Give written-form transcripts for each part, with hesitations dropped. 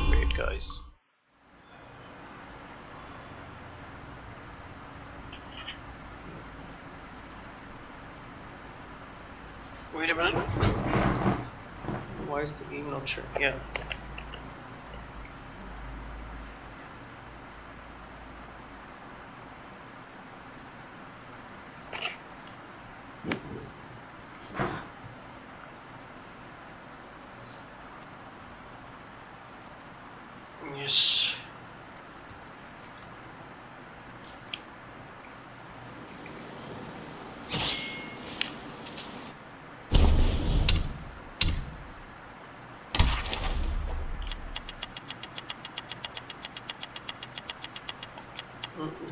Wait, guys. Wait a minute. Why is the game not sure? Yeah. Yes.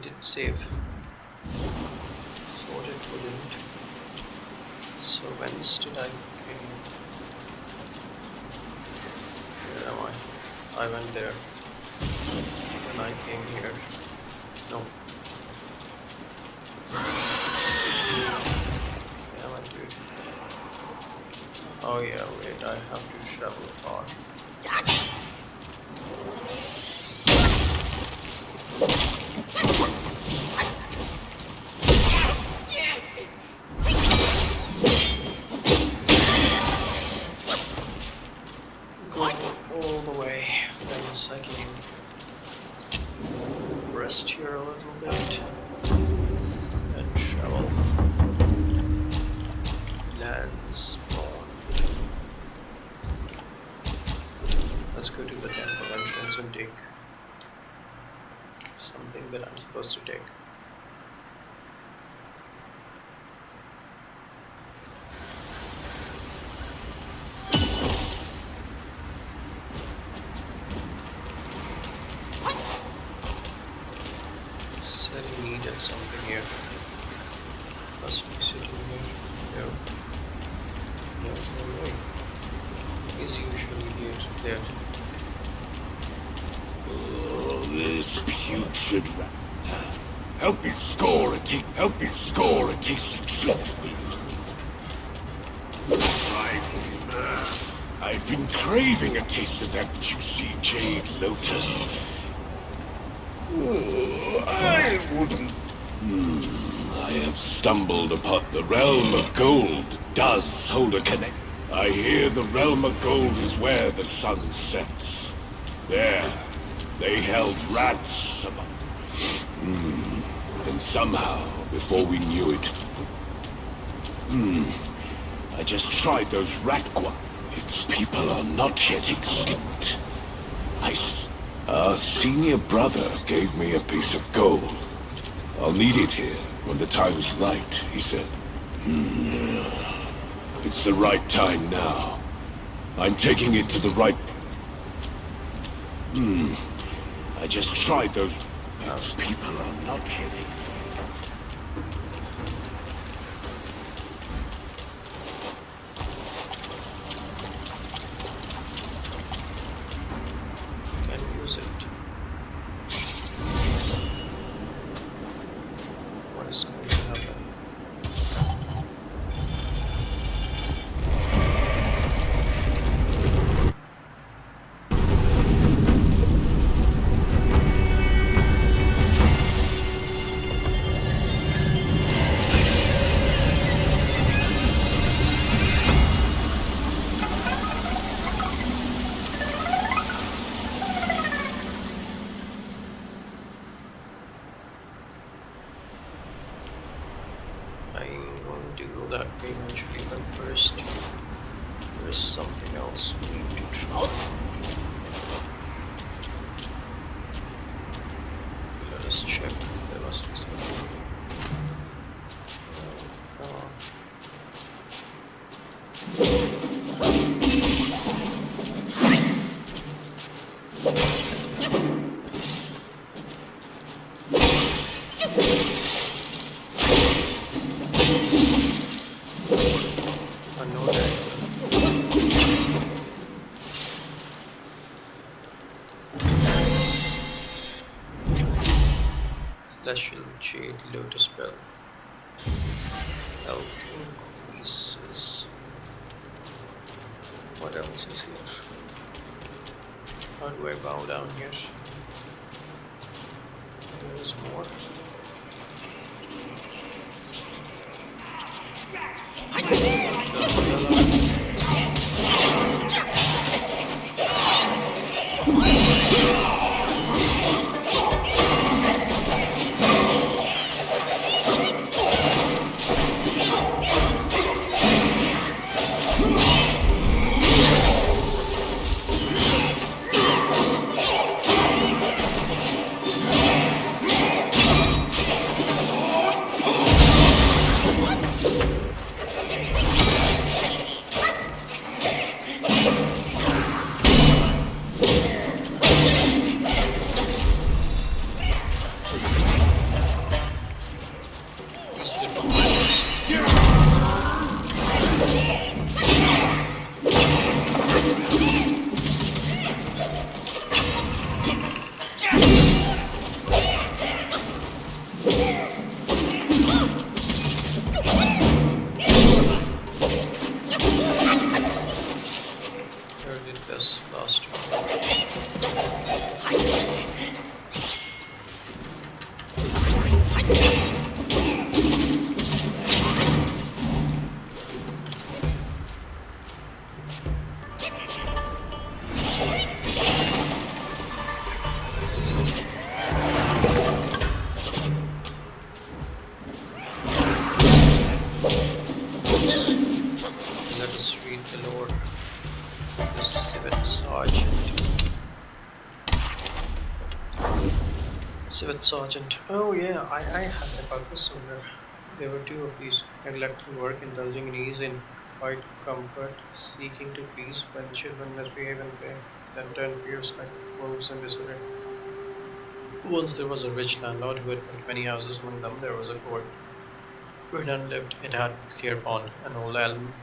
Didn't save. Thought it wouldn't. So whence did I came? Where am I? I went there. When I came here. No. Yeah, I did. Oh yeah, wait, I have to travel far. Go all the way. Thanks, I can rest here a little bit and travel. Land spawn. Let's go to the temple entrance and take something that I'm supposed to take. Said he needed something here. Must be sitting here. No. No, no way. He's usually here, there. Oh, this putrid rat. Help me score a tasty treat, will you? Trifling. I've been craving a taste of that juicy jade lotus. Oh, I wouldn't. I have stumbled upon the realm of gold. Does hold a connect. I hear the realm of gold is where the sun sets. There, they held rats among. And somehow, before we knew it, I just tried those rat guan. Its people are not yet extinct. Our senior brother gave me a piece of gold. I'll need it here when the time's right, he said. It's the right time now. I'm taking it to the right... I just tried those... Its people are not yet extinct. Can use it. What is going to happen? I'm going to go that way eventually, but first there's something else we need to try. Let us check. There must be something. Oh, come on. Celestial Jade Lotus Bell. Alchemy pieces. What else is here? How do I bow down here? There's more. These little Where did this last one? Let us read the lore. The Civet Sergeant. Civet Sergeant. Oh yeah, I had about this somewhere. There were two of these, neglecting work, indulging in ease, in quiet comfort, seeking to please when children misbehave and play, then turn fierce like wolves in disorder. Once there was a rich landlord who had built many houses. Among them there was a court where none lived. It had a clear pond, an old elm,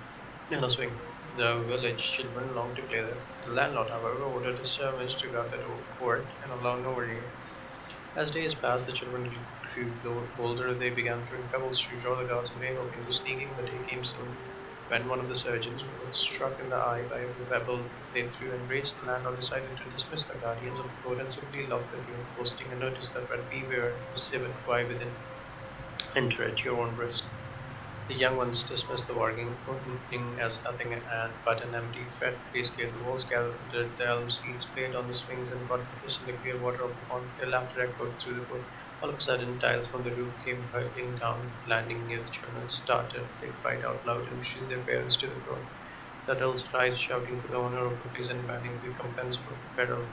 and a swing. The village children longed to play there. The landlord, however, ordered his servants to guard the court and allow no one near. As days passed, the children grew older. They began throwing pebbles to draw the guards away, hoping to sneaking. The day came soon when one of the surgeons was struck in the eye by a pebble they threw. Enraged, the landlord decided to dismiss the guardians of the court and simply lock the gate, posting a notice that read, "Beware the civet fly within. Enter at your own risk." The young ones dismissed the warning as nothing but an empty threat. They scaled the walls, gathered the dirt, the elm seeds, played on the swings, and caught the fish in the clear water of the pond. Their laughter echoed through the court. All of a sudden, tiles from the roof came hurtling down, landing near the children. Started, they cried out loud and shrieked their parents to the ground. The adults cried, shouting for the owner of the place and demanding recompense for the peril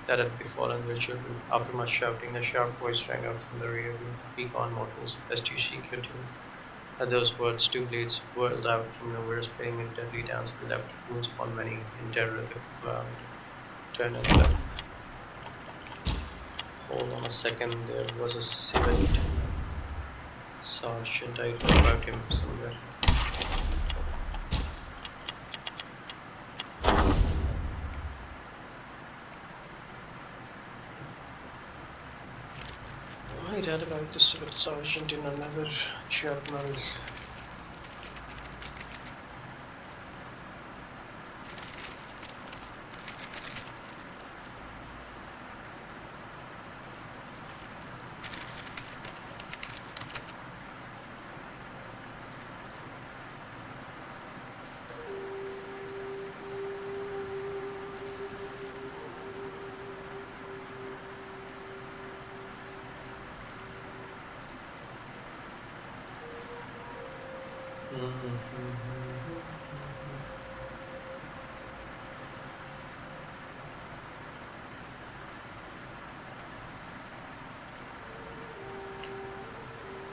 that had befallen their children. After much shouting, a sharp voice rang out from the rear room. "Begone, mortals, lest you seek your doom." At those words, two blades whirled out from nowhere, spinning a deadly dance, and left wounds upon many. In terror, the crowd turned and fled. Hold on a second, there was a civet sergeant. I read about him somewhere. I read about the civet sergeant in another journal.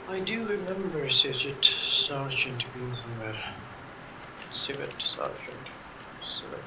I do remember Civet Sergeant being somewhere. Civet Sergeant. Civet.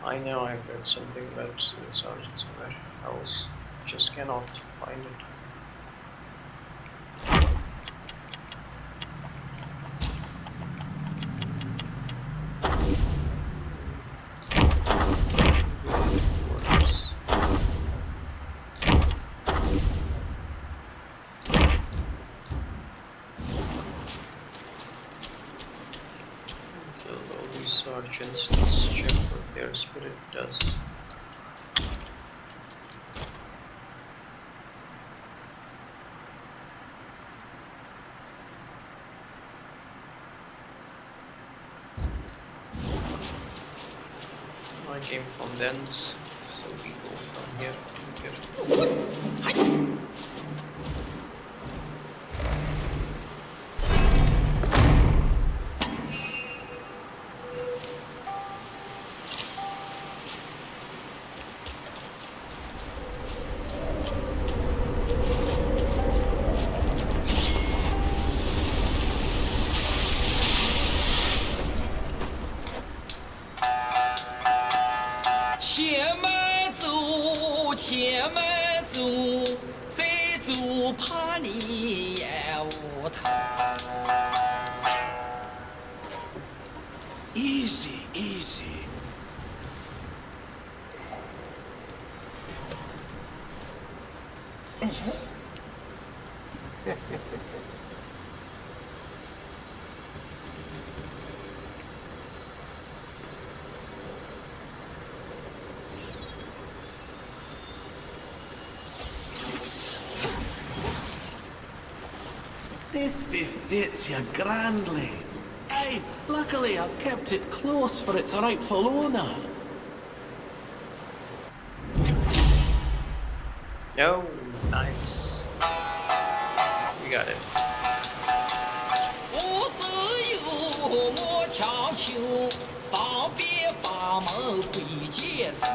I know I've read something about Civil Sergeant somewhere else. Just cannot find it. Waiting for orders. Killed all these sergeants. Let's check what their spirit does. I came from thence, so we go from here to here. Easy, easy. This befits you grandly. Aye, luckily I've kept it close for its rightful owner. Oh, nice. We got it. 无事有我悄求，方便法门归结成。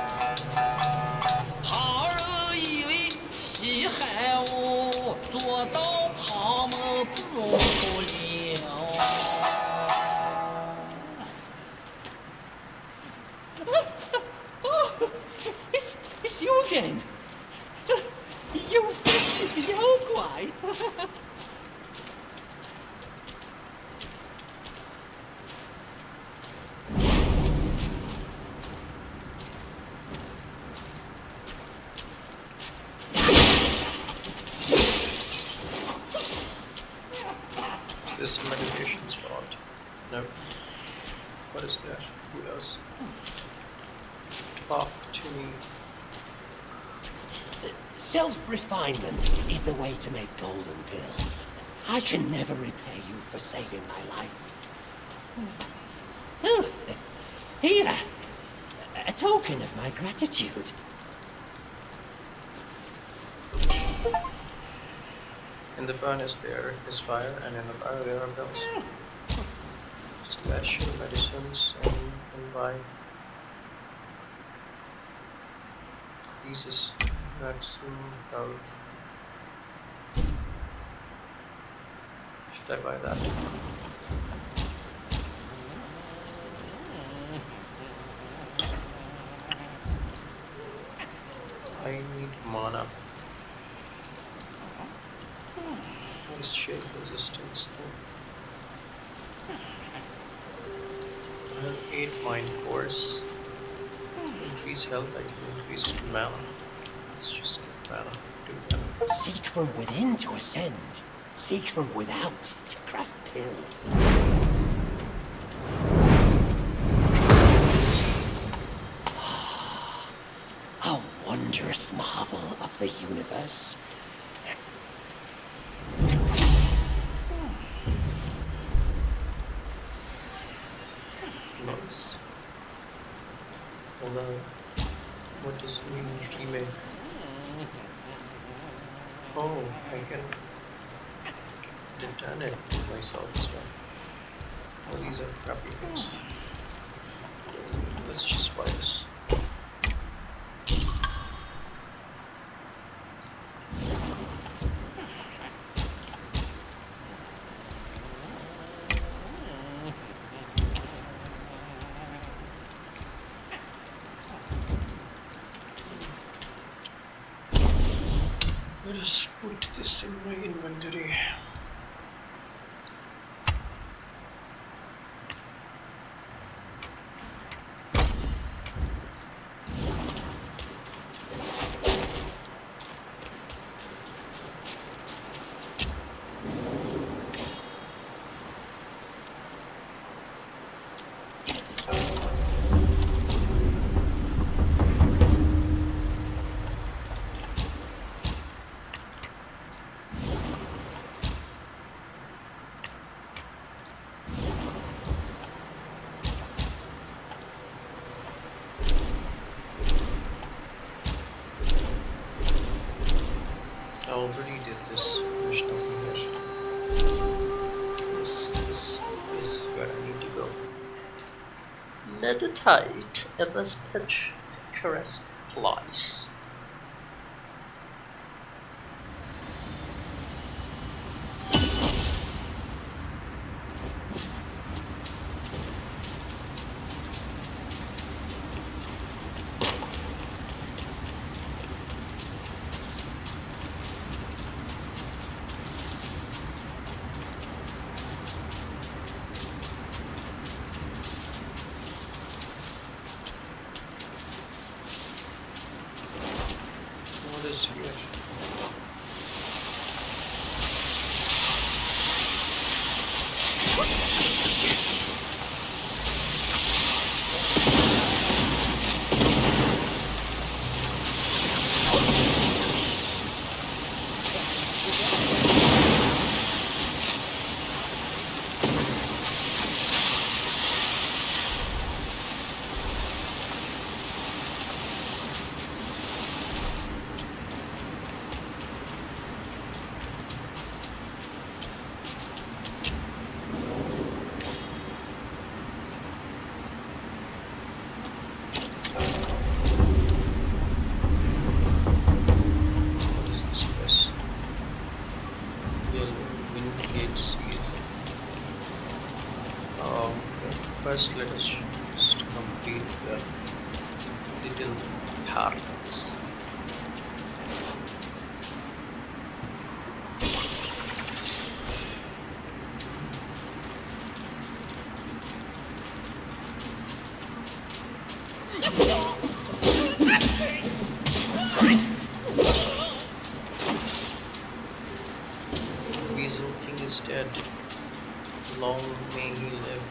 旁人以为稀罕我，做到旁门不容了。It's you again. You fisted the old guy. Is this a meditation spot? No. What is that? Who else? Talk to me. Self-refinement is the way to make golden pills. I can never repay you for saving my life. Oh, here, a token of my gratitude. In the furnace there is fire, and in the fire there are bells. Special medicines, and you can buy increases maximum health. Should I buy that? I need mana. What is shake resistance though? I have 8 mind cores. Increase health, I can increase mana. Let's just get mana. Do mana. Seek from within to ascend. Seek from without to craft pills. A wondrous marvel of the universe. Nice. Although, what does it mean remake? Oh, I can detonate myself as well. Oh, these are crappy things. Let's just buy this. Just put this in my inventory. I already did this. There's nothing here. This is where I need to go. Meditate in this picturesque place. What is here? What is this place? Yellow Wingate seal. Okay. First, let us just complete the little parts. Weasel King is dead. Long may he live.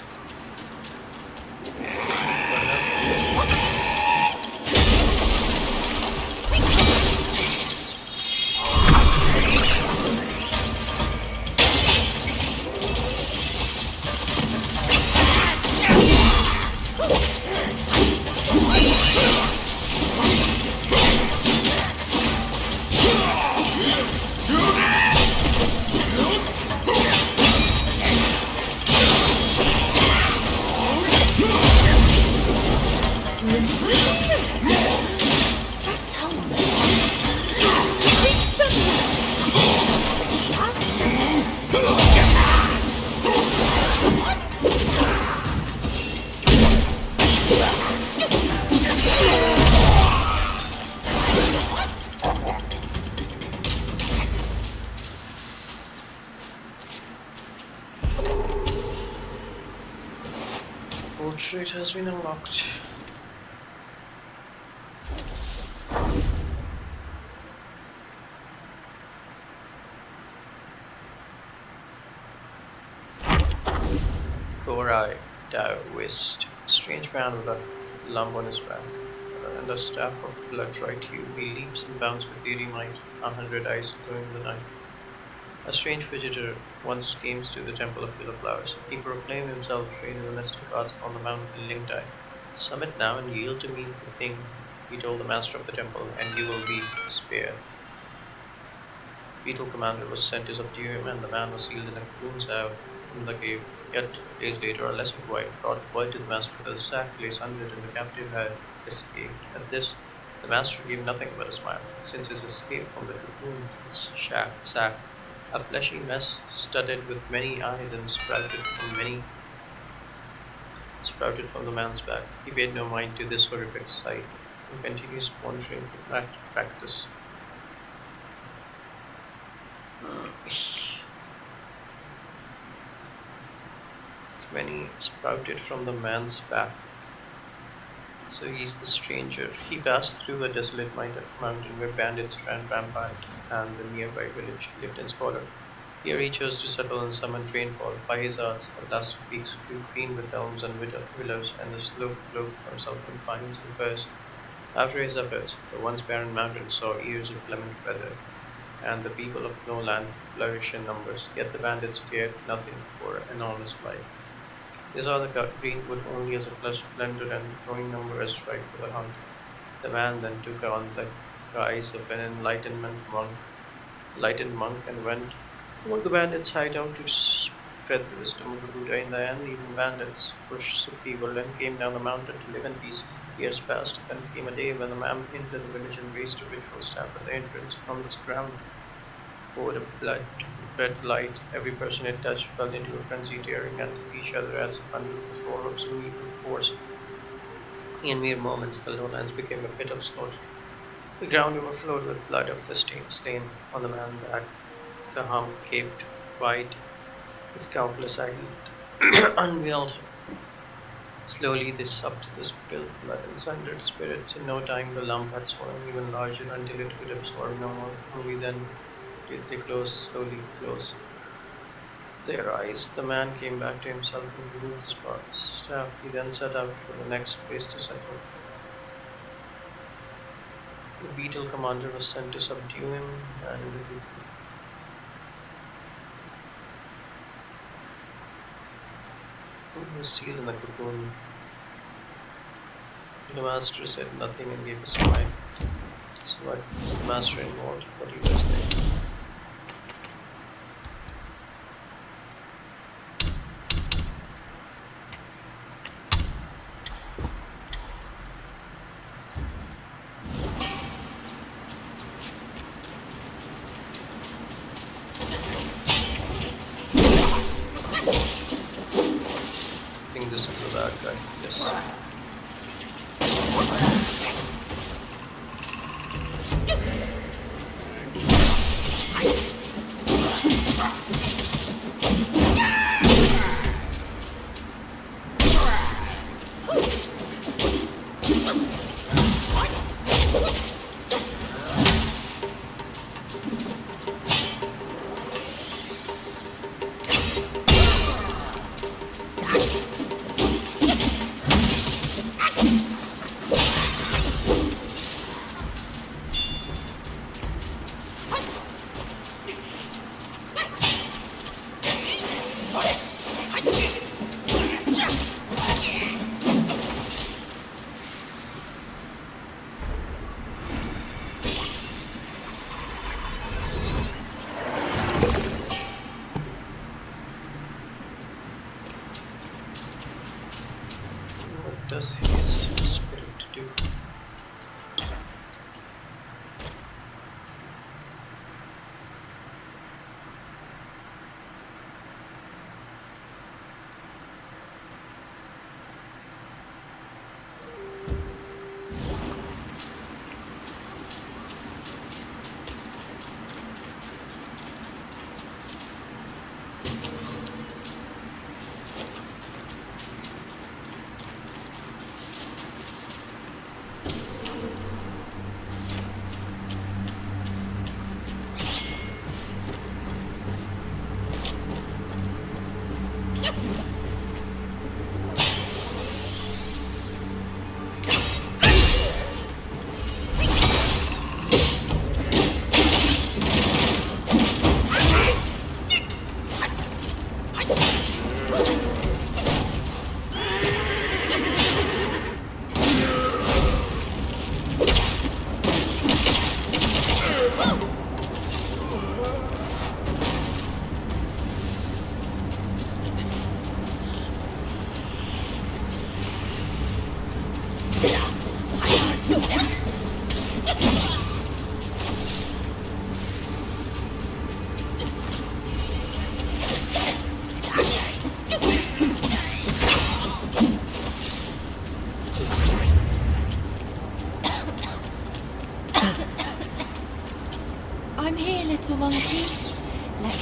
Portrait has been unlocked. Korai Taoist, a strange man with a lump on his back and a staff of blood right hue. He leaps and bounds with eerie might, 100 eyes glowing in the night. A strange visitor once came to the temple of Yellow Flowers. He proclaimed himself trained in the mystic arts on the mountain Lingdai. Summit now and yield to me, the king, he told the master of the temple, and you will be spared. Beetle commander was sent to subdue him, and the man was sealed in a cocoon's out in the cave. Yet, days later, a lesser wife brought word to the master that the sack lay sundered and the captive had escaped. At this, the master gave nothing but a smile. Since his escape from the cocoon's sack, a fleshy mess studded with many eyes and sprouted from the man's back. He paid no mind to this horrific sight and continued pondering practice. Many sprouted from the man's back. So he's the stranger. He passed through a desolate mountain where bandits ran rampant and the nearby village lived in squalor. Here he chose to settle and summoned rainfall. By his arts, the blasted peaks grew green with elms and willows, and the slope clothed themselves in pines and firs. After his efforts, the once barren mountain saw years of clement weather, and the people of no land flourished in numbers. Yet the bandits cared nothing for enormous life. They saw the greenwood only as a plush splendor and the growing number as right for the hunt. The man then took on the guise of an enlightened monk, and went among the bandits' hideout to spread the wisdom of the Buddha. In the end, even bandits pushed evil and came down the mountain to live in peace. Years passed, then came a day when the man entered the village and raised a ritual staff at the entrance. From its ground poured a red light. Every person it touched fell into a frenzy, tearing at each other as if under the thrall of some evil force. In mere moments, the lowlands became a pit of slaughter. The ground overflowed with blood of the slain on the man's back. The hump gaped wide with countless eyelids unveiled. Slowly they supped the spilled blood and sundered spirits. In no time the lump had swollen even larger until it could absorb no more. Only then did they slowly close their eyes. The man came back to himself and removed his staff. He then set out for the next place to settle. The beetle commander was sent to subdue him, and he was sealed in a cocoon. The master said nothing and gave a smile. So what is the master involved? What do you guys think? I think this is a bad guy. Yes. What does his spirit do? I'm here, little monkey. Let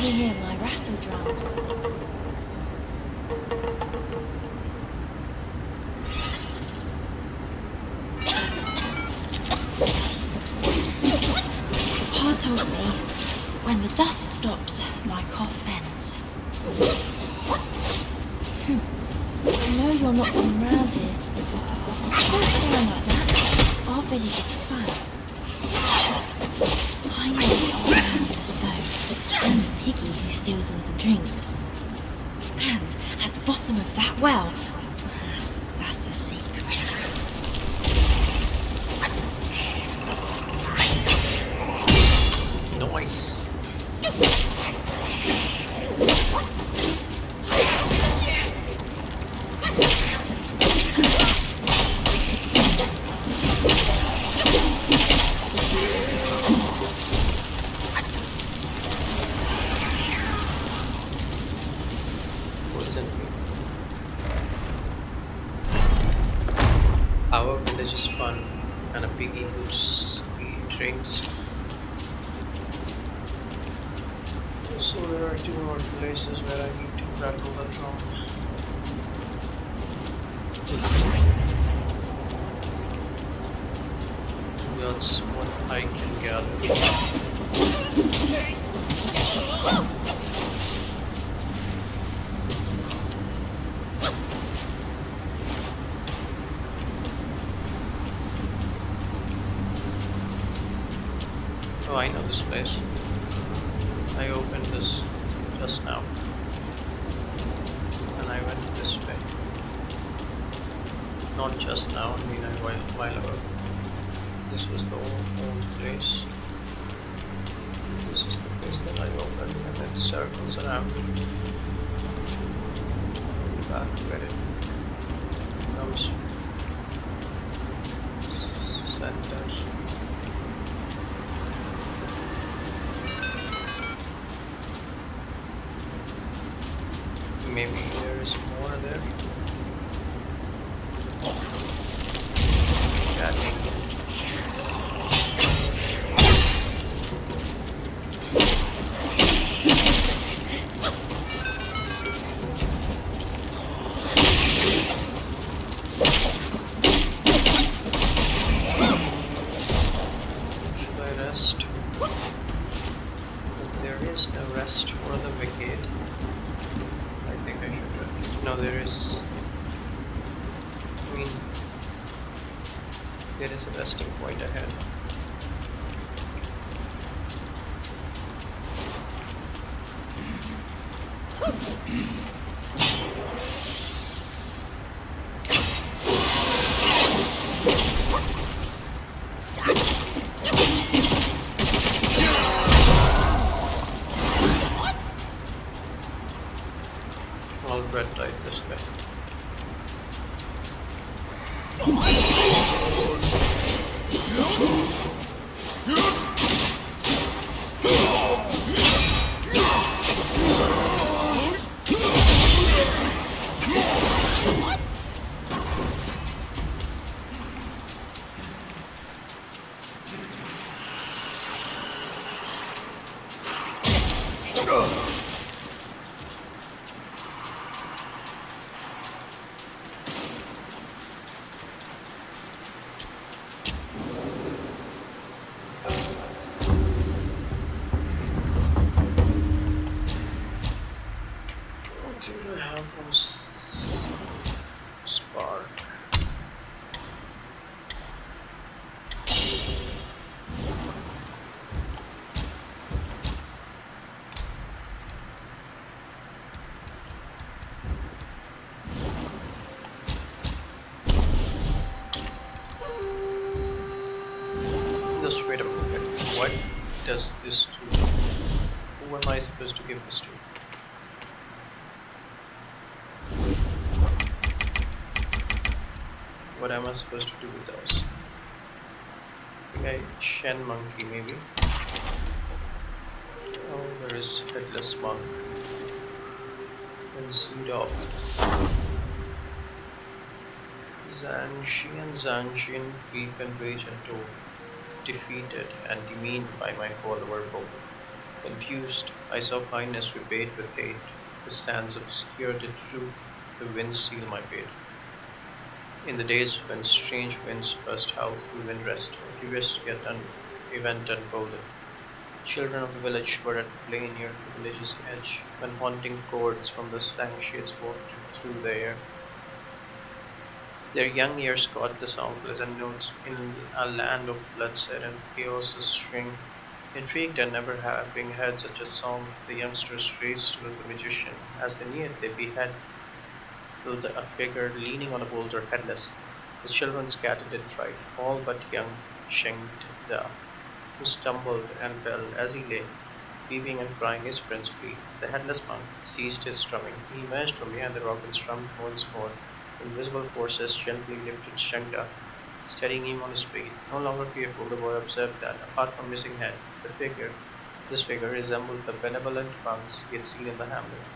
I know you're not from around here. Don't sound like that. Our village is fun. I know the old man with the stove, and the piggy who steals all the drinks. And at the bottom of that well, that's a secret. Nice. Wasn't our village is fun and a piggy who drinks. So there are two more places where I need to rattle the drum. That's what I can gather. Oh, I know this place. I opened this just now. And I went this way. Not just now, I mean a while ago. This was the old place. This is the place that I opened and it circles around. Back where it comes center. Maybe there is more there. Yeah. Should I rest? But there is no rest for the wicked. I think I should rest. No, there is. I mean, there is a resting point ahead. I'll red light this way. What do I have on spark? Just wait a minute. What does this do? Who am I supposed to give this to? What am I supposed to do with those? I think I Shen Monkey maybe. Oh, there is Headless Monk. And Zudop. Zanshian, grief and rage and toll. Defeated and demeaned by my follower Bob. Confused, I saw kindness repaid with hate. The sands obscured the truth, the winds seal my fate. In the days when strange winds first howled through windrest, a curious yet event unfolded. Children of the village were at play near the village's edge when haunting chords from the sanctuaries wafted through the air. Their young ears caught the sound and notes in a land of bloodshed and chaos's string. Intrigued and never having heard such a song, the youngsters raced toward the magician. As they neared, they beheld a figure leaning on a boulder, headless. The children scattered in fright, all but young Sheng Da, who stumbled and fell as he lay, weeping and crying his friends flee. The headless monk ceased his strumming. He emerged from behind the rock and strummed once more. Invisible forces gently lifted Shengda, steadying him on his feet. No longer fearful, the boy observed that, apart from missing head, this figure resembled the benevolent monks he had seen in the hamlet.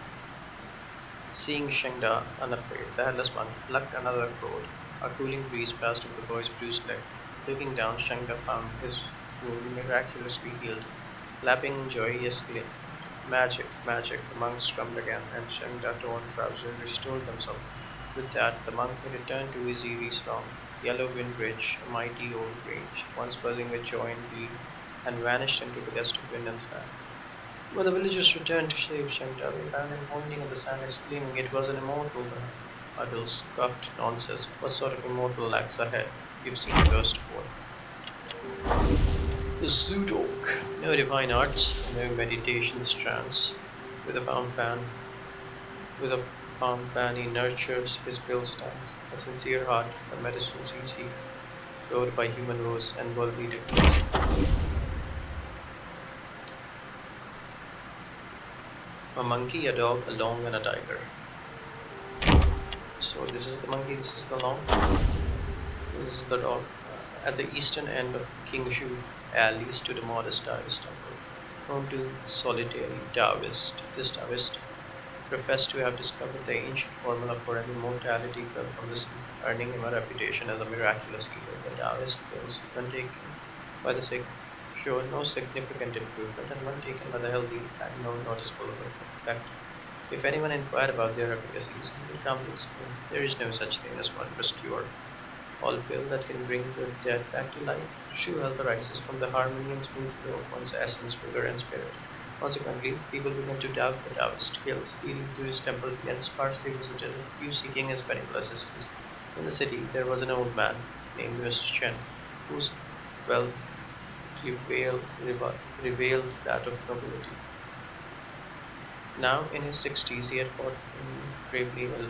Seeing Shengda unafraid, the headless monk plucked another cord. A cooling breeze passed over the boy's bruised leg. Looking down, Shengda found his wound miraculously healed. Lapping in joy, he exclaimed, "Magic, magic!" The monk strummed again, and Shengda torn trousers restored themselves. With that, the monk returned to his eerie song. Yellow Wind Ridge, a mighty old range, once buzzing with joy and glee, and vanished into the gust of wind and sand. When the villagers returned to save Shengda, they found him pointing at the sand, exclaiming it was an immortal. The adults scoffed, "Nonsense! What sort of immortal lacks ahead? You've seen a ghost before." The zoo dog. No divine arts, no meditation trance. With a palm fan, with a palm pan he nurtures his bill stands. A sincere heart, the medicines he seeks, rode by human woes and worldly decrees. A monkey, a dog, a long, and a tiger. So this is the monkey, this is the long, this is the dog. At the eastern end of King Shu alley stood a modest Taoist temple, home to solitary Taoist. This Taoist professed to have discovered the ancient formula for immortality fell from the sea, earning him a reputation as a miraculous healer. The Taoist pills, when taken by the sick, showed no significant improvement, and when taken by the healthy, had no noticeable effect. If anyone inquired about their efficacies, he would calmly explain, there is no such thing as wondrous cure. All pill that can bring the dead back to life. True health arises from the harmony and smooth flow of one's essence, vigor, and spirit. Consequently, people began to doubt the Taoist, hills leading to his temple, yet sparsely visited, few seeking his medical assistance. In the city, there was an old man named Mr. Chen, whose wealth revealed that of nobility. Now, in his 60s, he had fought gravely ill,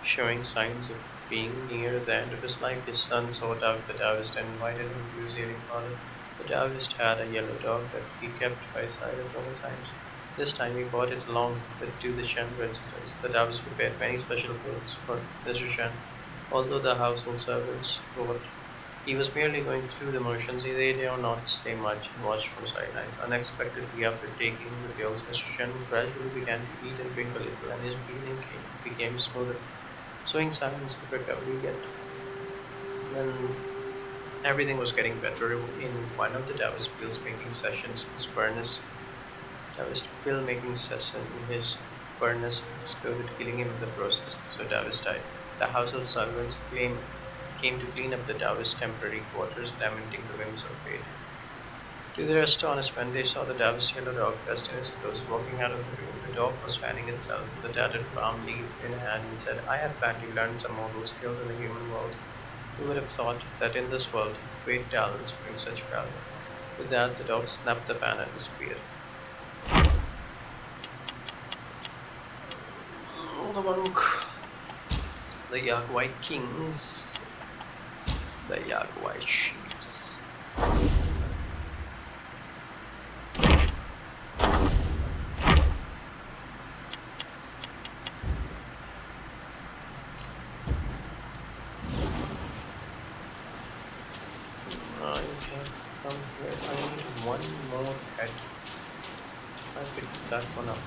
showing signs of being near the end of his life. His son sought out the Taoist and invited him to his ailing father. The Taoist had a yellow dog that he kept by his side at all times. This time he brought it along to the Shen residence. The Taoist prepared many special clothes for Mr. Shen. Although the household servants thought he was merely going through the motions, they did not say much and watched from sidelines. Unexpectedly, after taking the pills, Mr. Shen gradually began to eat and drink a little, and his breathing became smoother, showing signs of recovery. Yet, when everything was getting better, in one of the Taoist pill making session, his furnace exploded, killing him in the process. So Taoist died. The household servants came to clean up the Taoist temporary quarters, lamenting the whims of fate. To their astonishment, they saw the Taoist yellow dog dressed in his clothes walking out of the room. The dog was fanning itself with a tattered palm leaf in hand and said, I have planned to learn some mortal skills in the human world. Who would have thought that in this world, great talents bring such value? With that, the dog snapped the pan and disappeared. The monk, the Yagwai kings, the Yagwai sheeps. I have come here. I need one more head. I picked that one up.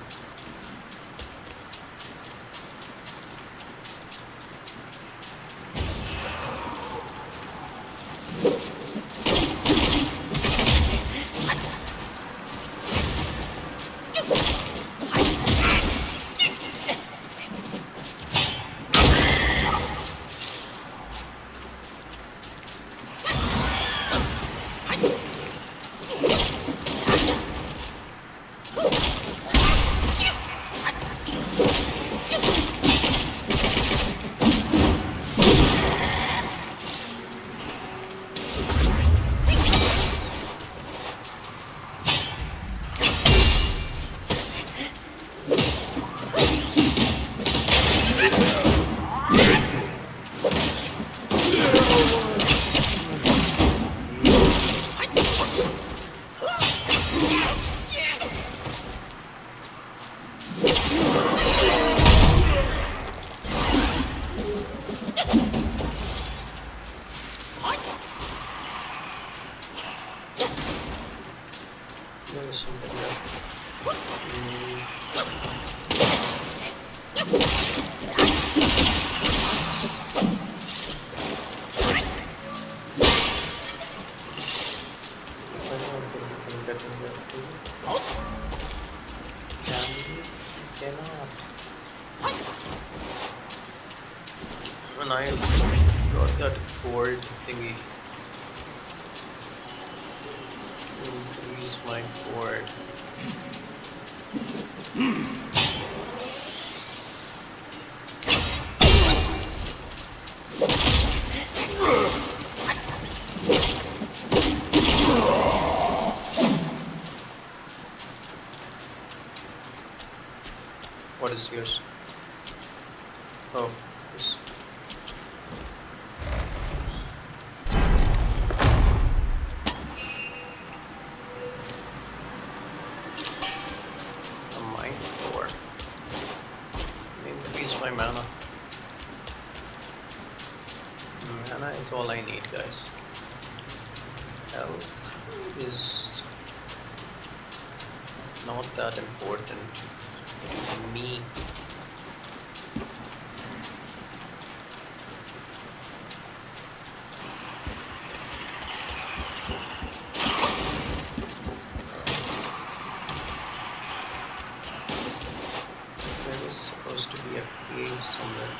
There's something there. I don't think we can get in there too. Can we? Cannot. When I got that gold thingy, increase my gourd. What is yours? Oh, this. A mind core. Increase my mana. Mana is all I need, guys. Health is not that important to me. There was supposed to be a cave somewhere.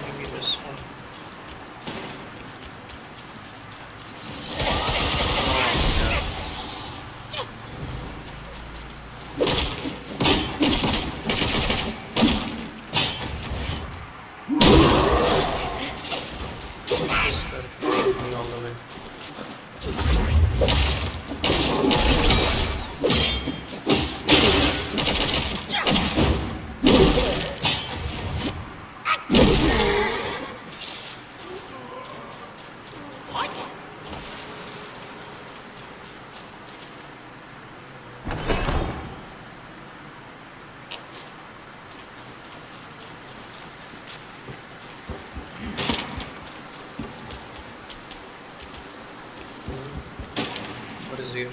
Maybe this one. Just got me all the way. What is here?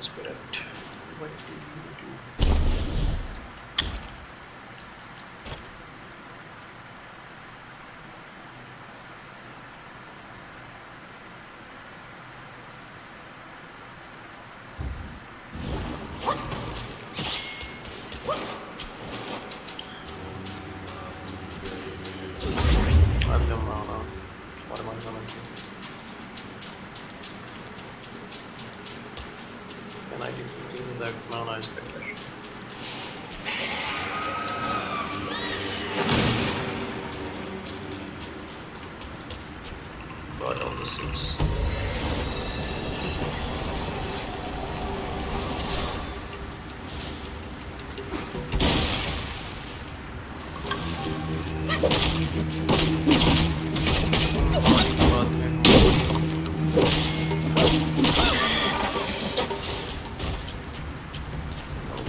spirit. What do you do? I have no mana. What am I gonna do? Can I do something without mana is the question. But all the six.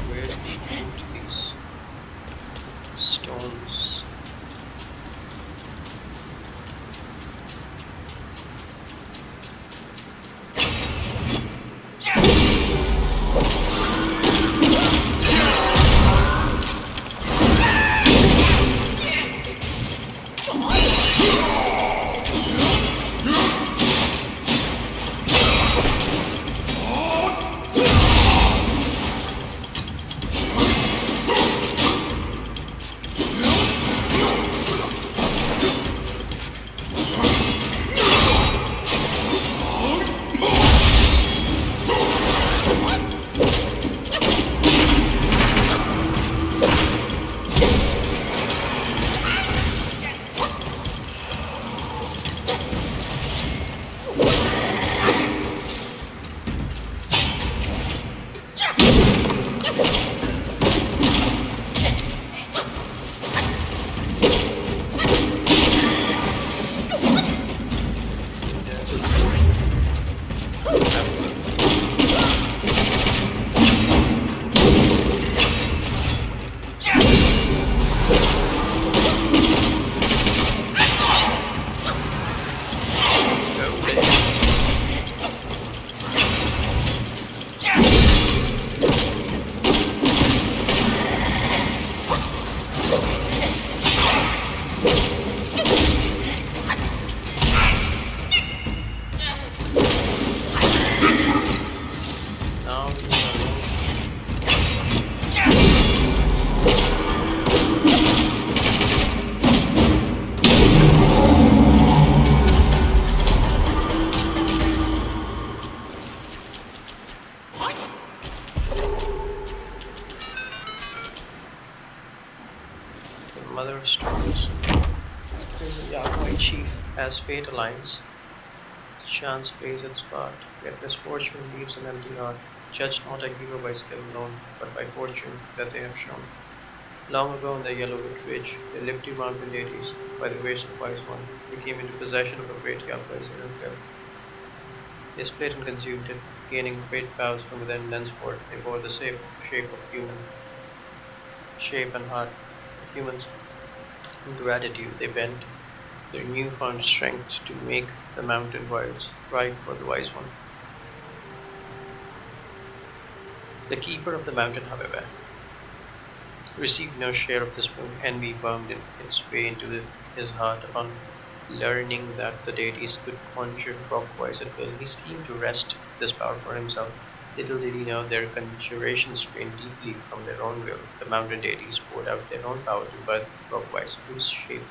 Where to shoot these stones? Now we the Mother of Storms is a Yahweh chief. As fate aligns, chance plays its part, yet misfortune leaves an empty heart. Judge not a hero by skill alone, but by fortune that they have shown. Long ago on the Yellowwood Ridge, they lived two mountain deities. By the grace of the Wise One, they came into possession of a great Yahweh's hidden hill. They split and consumed it, gaining great powers from within. Thenceforth, they bore the shape of human shape and heart of humans. In gratitude, they bent their newfound strength to make the mountain wilds right for the Wise One. The keeper of the mountain, however, received no share of this boon. Envy burned its way into his heart upon learning that the deities could conjure clockwise at will. He schemed to wrest this power for himself. Little did he know their conjurations strained deeply from their own will. The mountain deities poured out their own power to birth clockwise, whose shape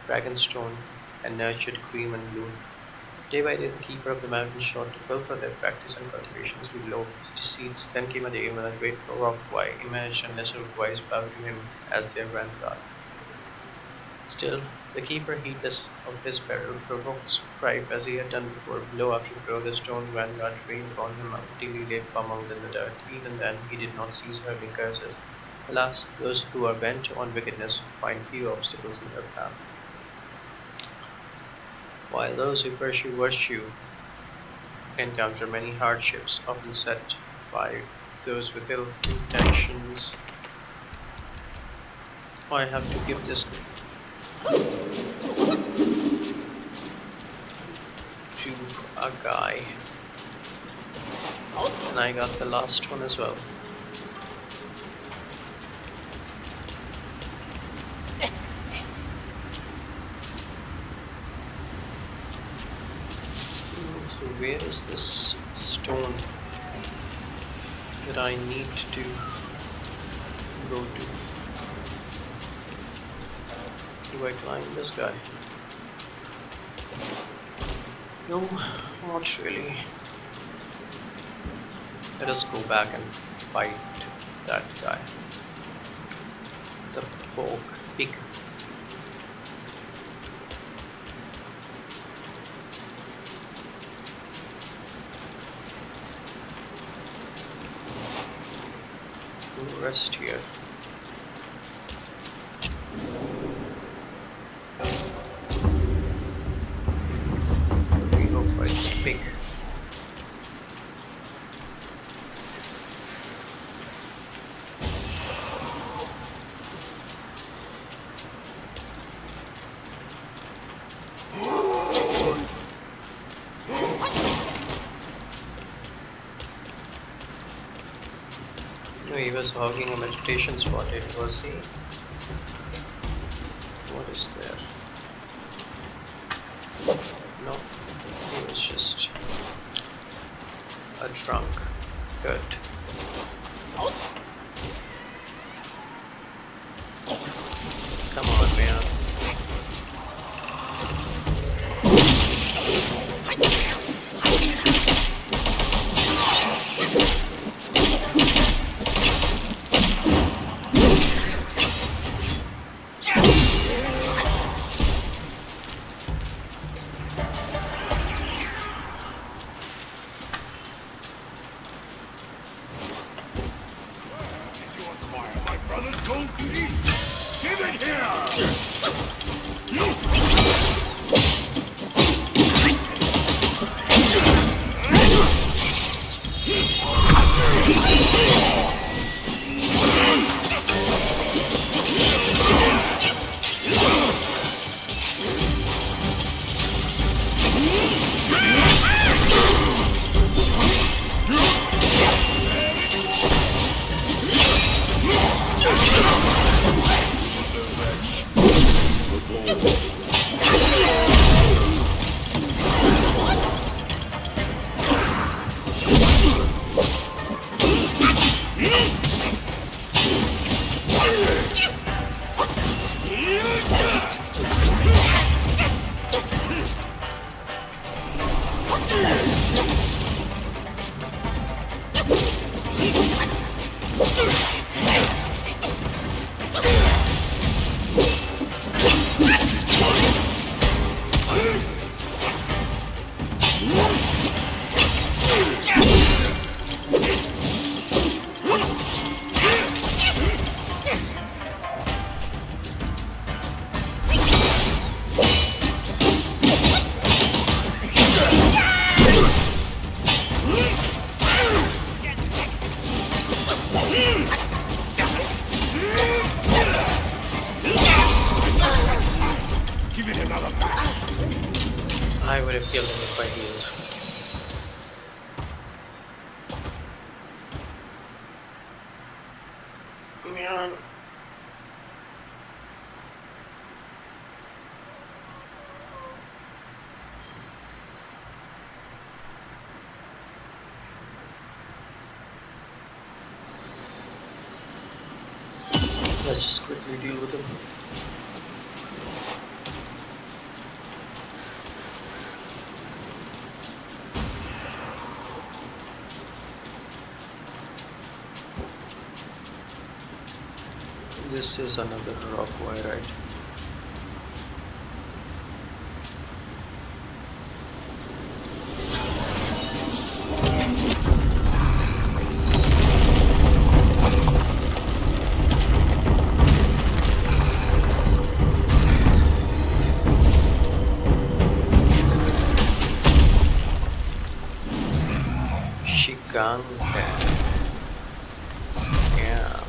dragonstone and nurtured cream and bloom. Day by day, the keeper of the mountain sought to fulfill their practice and cultivations with low seeds. Then came a day when a great rock emerged, and lesser wise bowed to him as their grand god. Still, the keeper, heedless of his peril, provoked strife as he had done before. Blow after blow, the stone vanguard rained upon him until he lay pummeled in the dirt. Even then, he did not cease hurling curses. Alas, those who are bent on wickedness find few obstacles in their path, while those who pursue virtue encounter many hardships, often set by those with ill intentions. I have to give this to a guy. And I got the last one as well. So where is this stone that I need to go to? Do I climb this guy? No, not really. Let us go back and fight that guy. The pig. We'll rest here. We go fight the pig. No, he was hogging a meditation spot. It was he. What is there? No, he was just a drunk. Good. Come on, man. Did you acquire my brother's gold piece? Give it here! Give it another bash. I would have killed him if I healed. Man. Let's just quickly deal with him. This is another rock wire, right? Shigang. Yeah.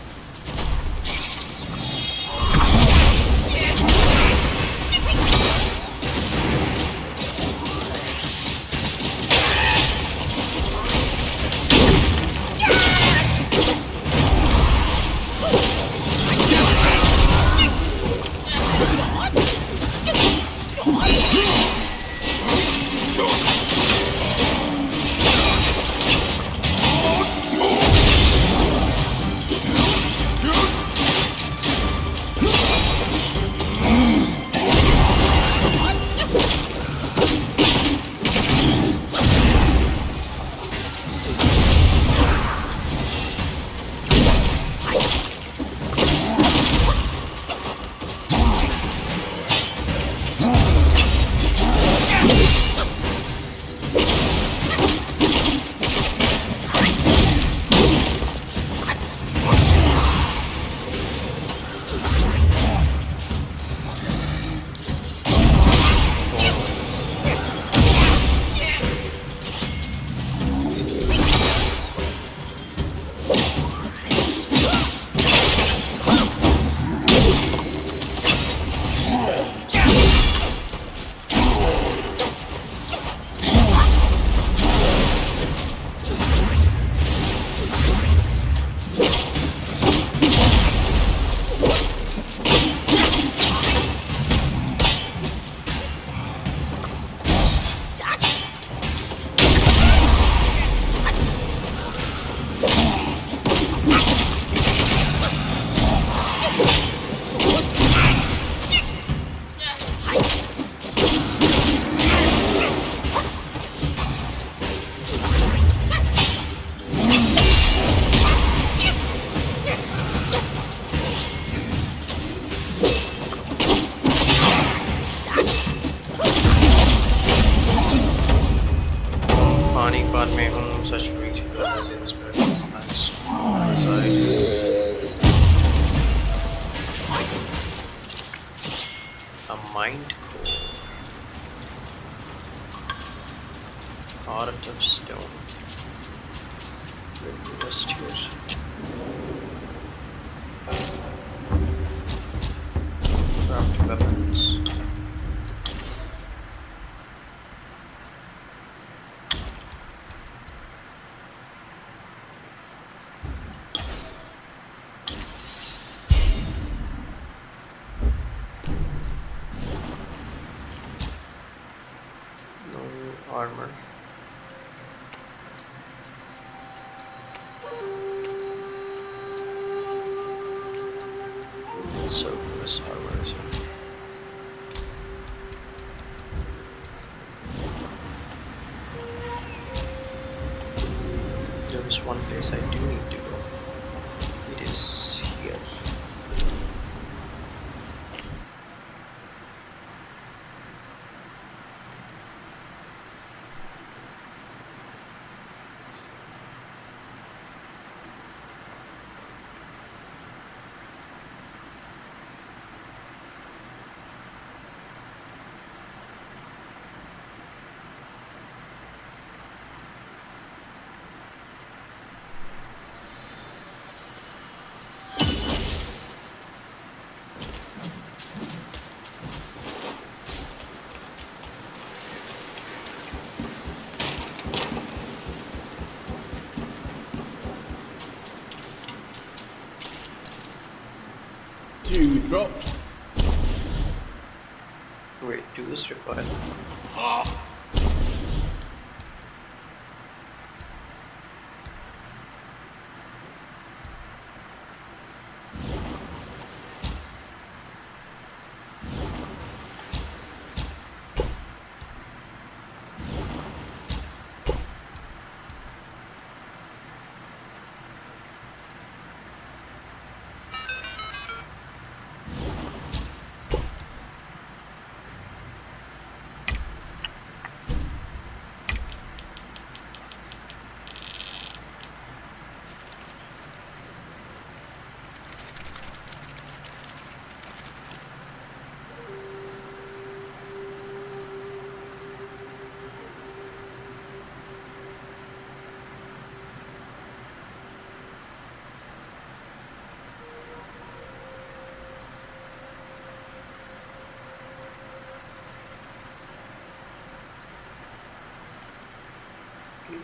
पानी पान में हूँ such reaching levels in spiritual lands reside. A mind core, heart of stone. Where do we rest here? Craft weapons. No armor. So this armor is here. There is one place I do need to go. It is here. Two dropped. Wait, do this require?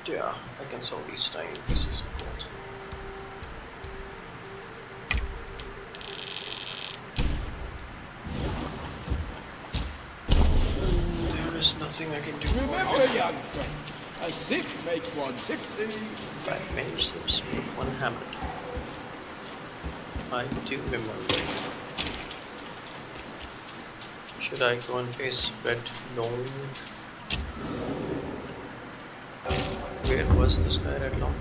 Yeah, against all these tiny pieces of gold. There is nothing I can do for Remember, it. young friend, a sip makes one tipsy. Five many slips with one hamlet. I do remember. Should I go and face Red Long? Where was this guy Red Long?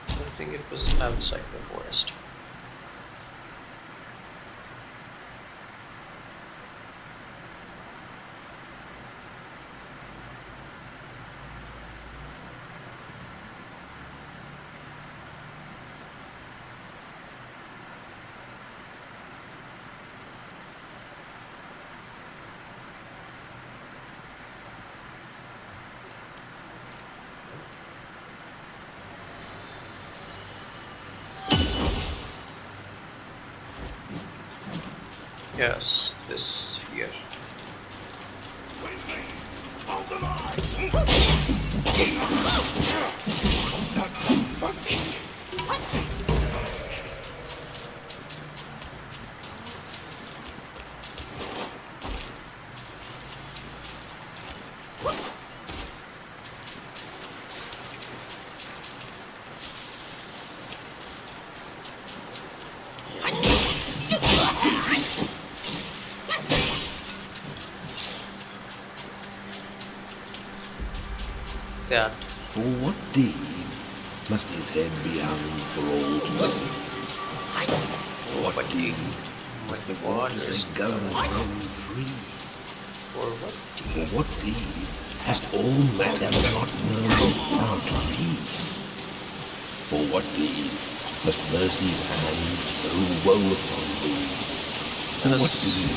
I think it was outside the forest. Yes, this here. That For what deed must his head be hung for all to see? For what what deed deed when must the waters waters they govern govern roam free? for what For deed what deed must all matter not known how to be? For what deed must mercy's hand throw woe upon thee? For what has deed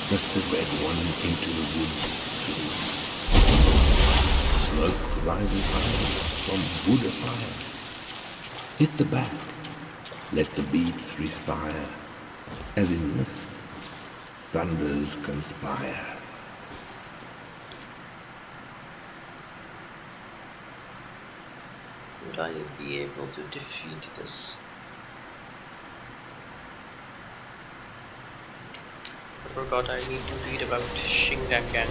must the red one into the woods flee? Smoke rises high from wood afire. Hit the back, let the beats respire, as in mist thunders conspire. would I be able to defeat this? I forgot I need to read about Shingangang.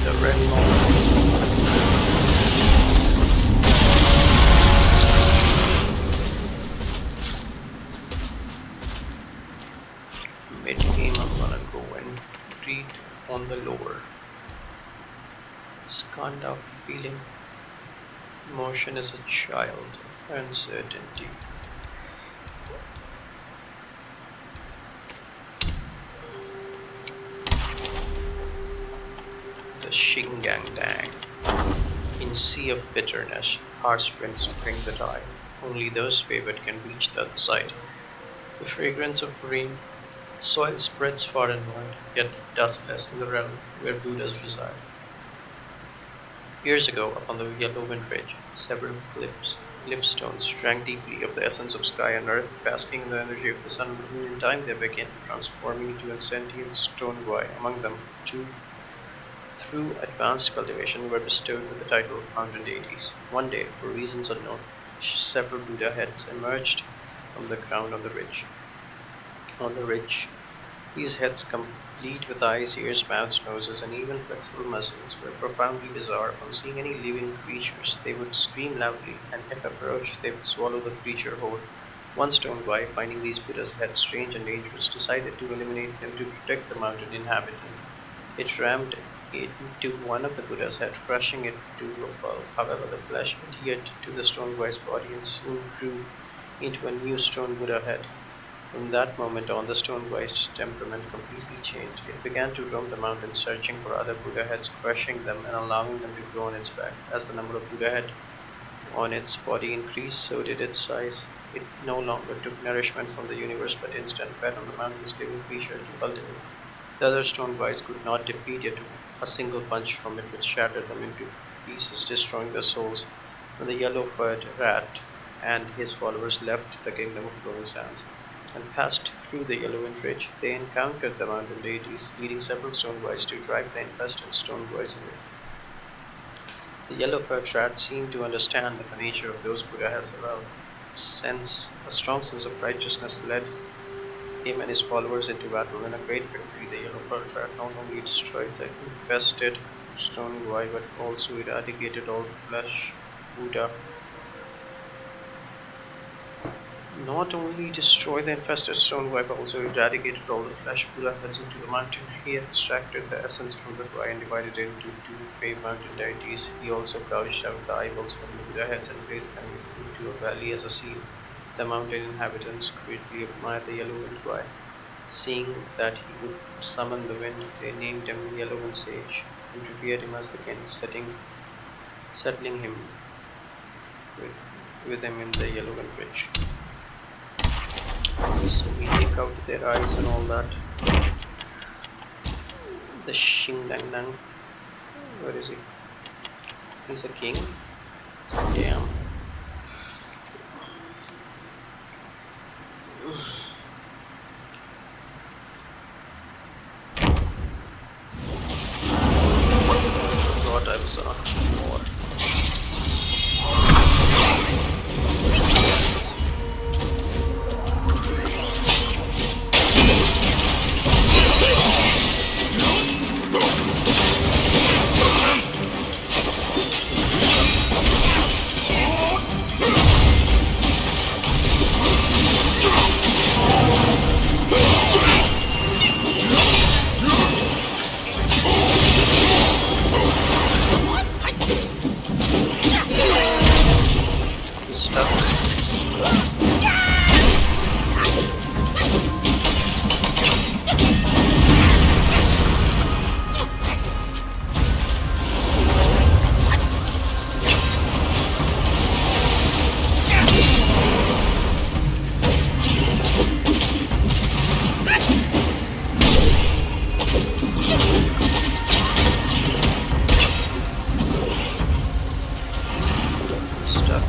The Red Mountain. Mid-game, I'm gonna go and read on the lower. This kind of feeling. Emotion is a child of uncertainty. The Shingang-dang. In sea of bitterness, harsh winds bring the tide. Only those favored can reach the other side. The fragrance of rain, soil spreads far and wide, yet dustless in the realm where Buddhas reside. Years ago, upon the yellow wind ridge, several cliffstones drank deeply of the essence of sky and earth, basking in the energy of the sun and moon. In time, they began transforming into a sentient stone guai. Among them, two, through advanced cultivation, were bestowed with the title of mountain deities. One day, for reasons unknown, several Buddha heads emerged from the ground on the ridge. These heads, complete with eyes, ears, mouths, noses, and even flexible muscles, were profoundly bizarre. Upon seeing any living creatures, they would scream loudly, and if approached, they would swallow the creature whole. One stone guy, finding these Buddhas' heads strange and dangerous, decided to eliminate them to protect the mountain inhabitant. It rammed into one of the Buddha's head, crushing it to a pulp. However, the flesh adhered to the stone guy's body and soon grew into a new stone Buddha head. From that moment on, the stone boy's temperament completely changed. It began to roam the mountains, searching for other Buddha heads, crushing them, and allowing them to grow on its back. As the number of Buddha heads on its body increased, so did its size. It no longer took nourishment from the universe, but instead fed on the mountain's living creature to cultivate. The other stone boys could not defeat it. A single punch from it would shatter them into pieces, destroying their souls. When the yellow-furred rat and his followers left the kingdom of flowing sands and passed through the Yellowwind Ridge, they encountered the mountain deities, leading several stone boys to drive the infested stone boys away. The yellow-furred rat seemed to understand the nature of those Buddha has allowed. A strong sense of righteousness led him and his followers into battle. In a great victory, the yellow-furred rat not only destroyed the infested stone boy, but also eradicated all the flesh Buddha. Not only destroyed the infested stone guy, but also eradicated all the flesh Buddha heads into the mountain. He extracted the essence from the guy and divided it into two brave mountain deities. He also gouged out the eyeballs from the Buddha heads and placed them into a valley as a seal. The mountain inhabitants greatly admired the yellow wind guy. Seeing that he could summon the wind, they named him Yellow Wind Sage and revered him as the king, settling him with, with him in the Yellow Wind Ridge. So we take out their eyes and all that. The Shing Dang Dang. Where is he? He's a king. Damn. Thought I was on more. Stuff.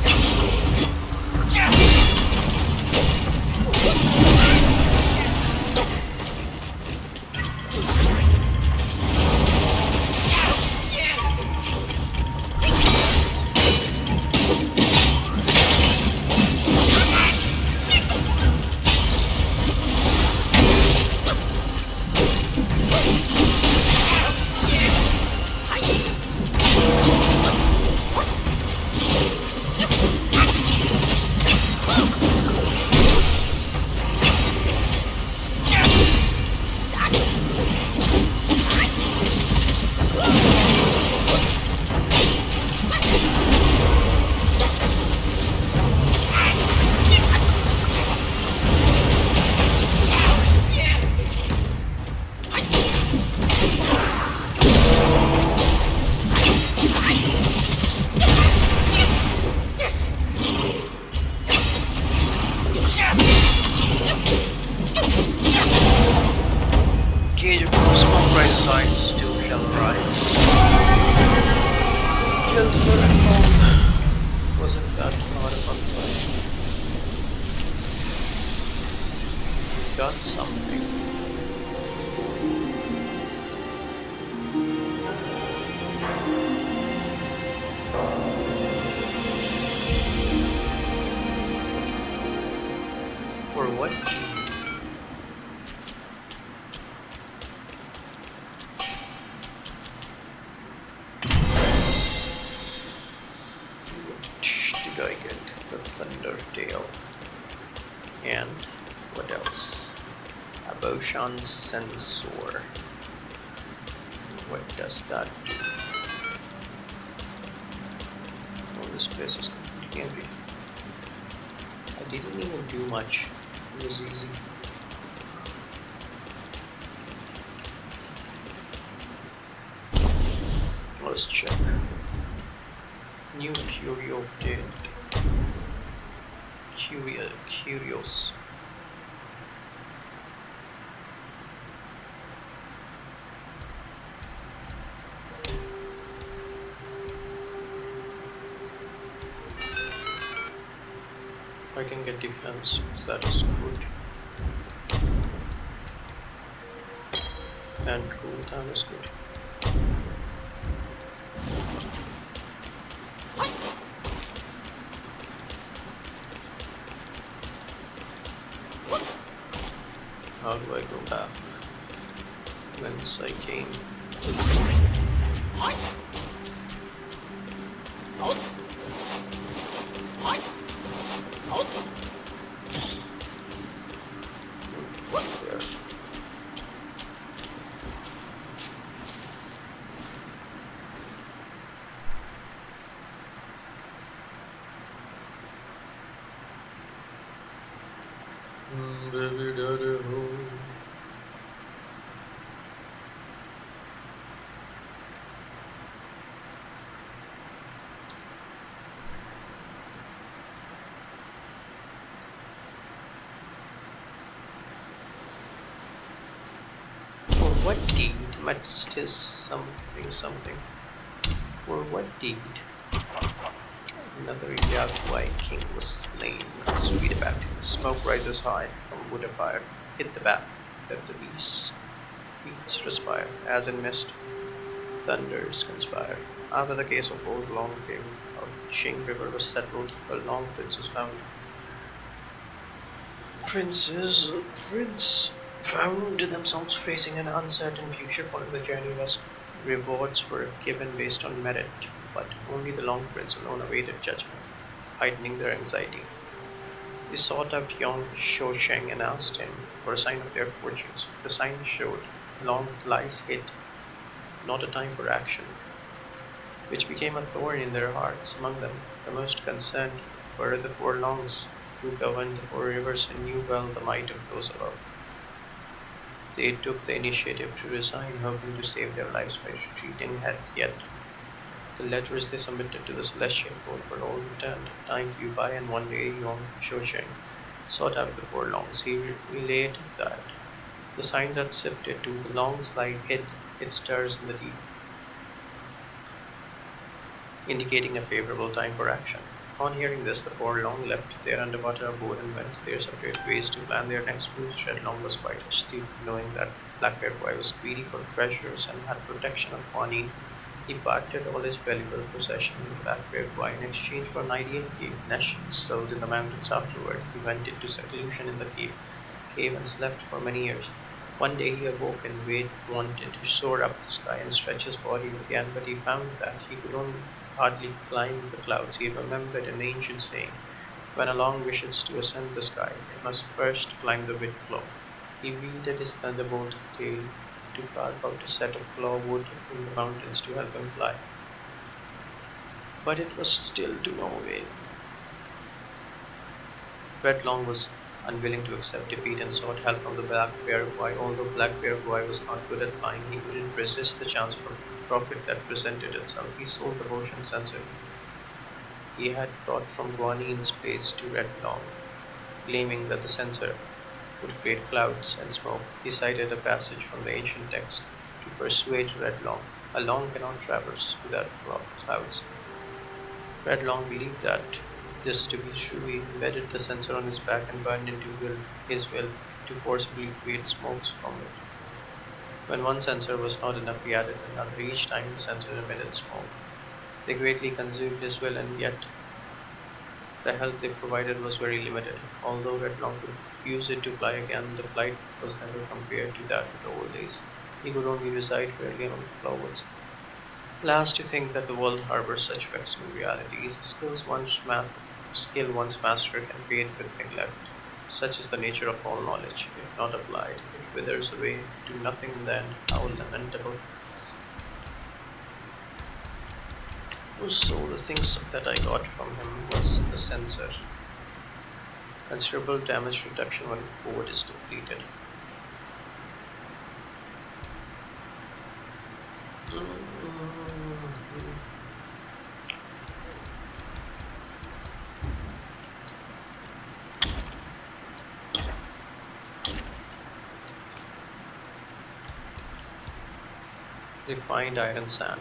Cage of from right side still shall rise. Killed the Wukong. Wasn't that hard of a fight? Got something. For what? Did I get the Thunder Tail? And what else? A Boshan Sensor. What does that do? Oh, this place is completely empty. I didn't even do much. It was easy. Let's check. New curio update. Curios. I can get defense, so that is good. And cooldown is good. How do I go back? Whence I came. There. Baby daddy home. what deed must his something something? For what deed? Another young Viking was slain. Street about him. Smoke rises high from wood afire. Hit the back. Let the beats respire. As in mist, thunders conspire. After the case of old Long King of Ching River was settled, a Long Prince was found. Prince found themselves facing an uncertain future following the journey west. Rewards were given based on merit, but only the Long Prince alone awaited judgment, heightening their anxiety. They sought out young Shou Sheng and asked him for a sign of their fortunes. The sign showed long lies hid, not a time for action, which became a thorn in their hearts. Among them, the most concerned were the four Longs, who governed the four rivers and knew well the might of those above. They took the initiative to resign, hoping to save their lives by retreating. Yet the letters they submitted to the Celestial Court were all returned. Time flew by, and one day Yong Shoucheng sought out the four Longs. He relayed that the signs had shifted to the Longs lie hid its stars in the deep, indicating a favorable time for action. On hearing this, the four Long left their underwater abode and went their separate ways to plan their next moves. Red Long was quite astute, knowing that Blackbeard Boy was greedy for treasures and had protection of Kuan Yin. He parted all his valuable possessions with Blackbeard Boy in exchange for an ideal cave nestled in the mountains. Afterward, he went into seclusion in the cave and slept for many years. One day he awoke and wanted to soar up the sky and stretch his body again, but he found that he could only hardly climb the clouds. He remembered an ancient saying: when a long wishes to ascend the sky, it must first climb the wind claw. He wielded his thunderbolt tail to carve out a set of claw wood in the mountains to help him fly. But it was still to no avail. Red Long was unwilling to accept defeat and sought help from the Black Bear Boy. Although Black Bear Boy was not good at flying, he couldn't resist the chance for profit that presented itself. He sold the motion sensor he had brought from Guanin's place to Red Long, claiming that the sensor would create clouds and smoke. He cited a passage from the ancient text to persuade Red Long. A long cannot traverse without clouds. Red Long believed that this to be true. He embedded the sensor on his back and burned into his will to forcibly create smokes from it. When one sensor was not enough, he added another. Each time the sensor emitted smoke. They greatly consumed his will, and yet the help they provided was very limited. Although Red Long could use it to fly again, the flight was never compared to that of the old days. He could only reside rarely among the clouds. Last, to think that the world harbors such vexing realities. Skill once mastered can fade with neglect. Such is the nature of all knowledge. If not applied, it withers away to nothing in the end. How lamentable. So the things that I got from him was the sensor. Considerable damage reduction when code is depleted. Refined iron sand.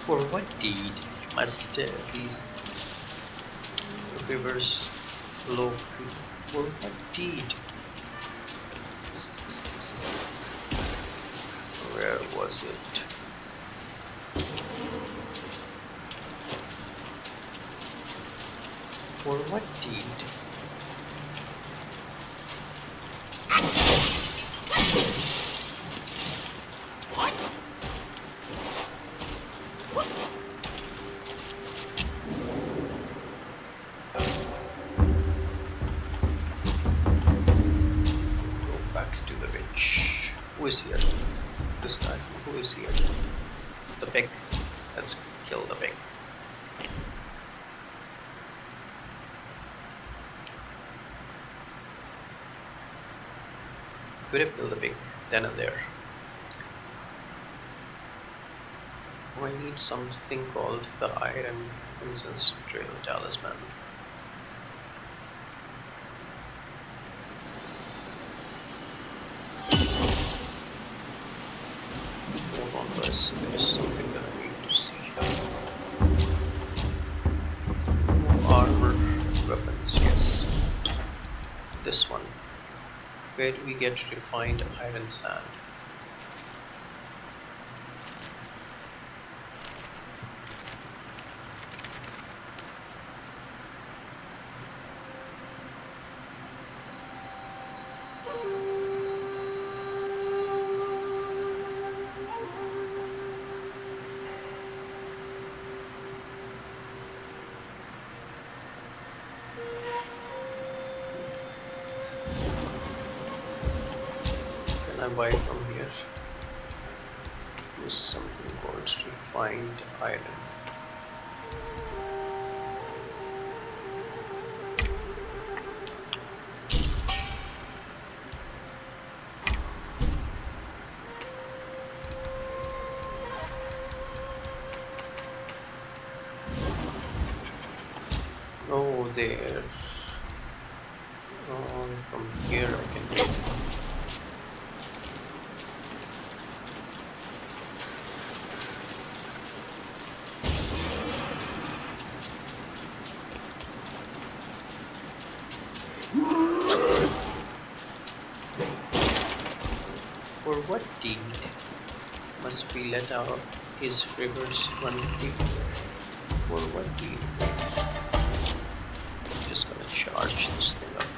For what deed must these rivers flow free? For what deed? Where was it? For what deed? Go back to the witch. Who is here? This guy. Who is here? The pig. Let's kill the pig. Could have killed the pig then and there. I need something called the Iron Incense Trail Talisman. Hold on, guys. There's something that I need to see. Armor, weapons, yes. This one. Where do we get refined iron sand? Can I buy from here? There's something called refined iron. Oh, there. Oh, from here I can. For what deed must we let out his rivers run free? For what deed? I'm just gonna charge this thing up.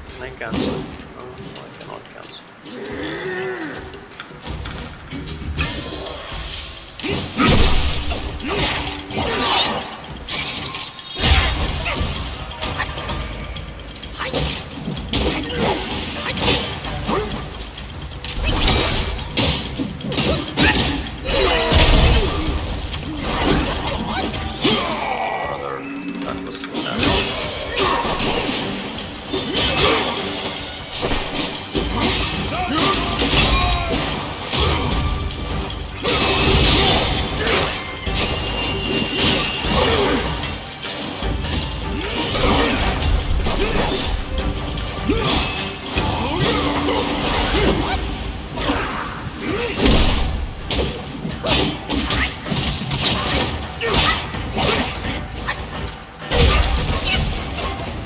Can I cancel? Oh, no, I cannot cancel. Brother, that was the shadow.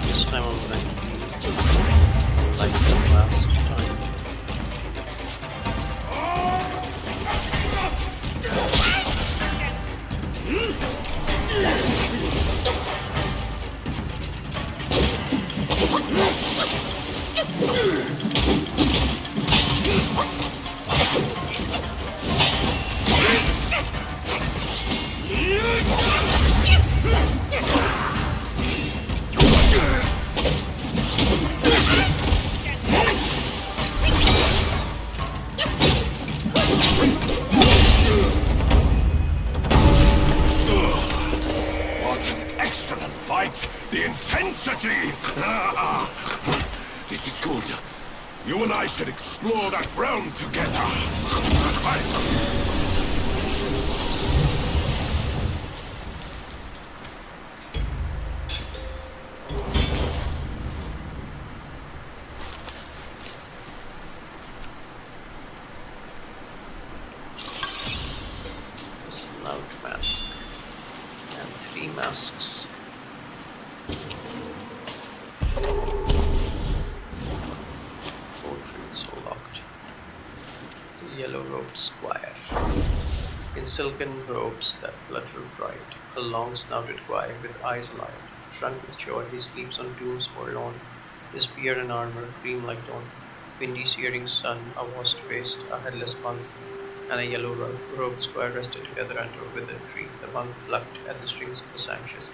This time I'm gonna like the last time. What an excellent fight! The intensity! This is good. You and I should explore that realm together. The snout mask. And 3 masks. Portraits locked. The yellow-robed squire. In silken robes that flutter bright, a long-snouted guy with eyes alight. Drunk with joy, he sleeps on tombs forlorn. His beard and armor gleam like dawn. Windy searing sun, a washed waist, a headless monk, and a yellow-robed squire rested together under a withered tree. The monk plucked at the strings of the sanctions.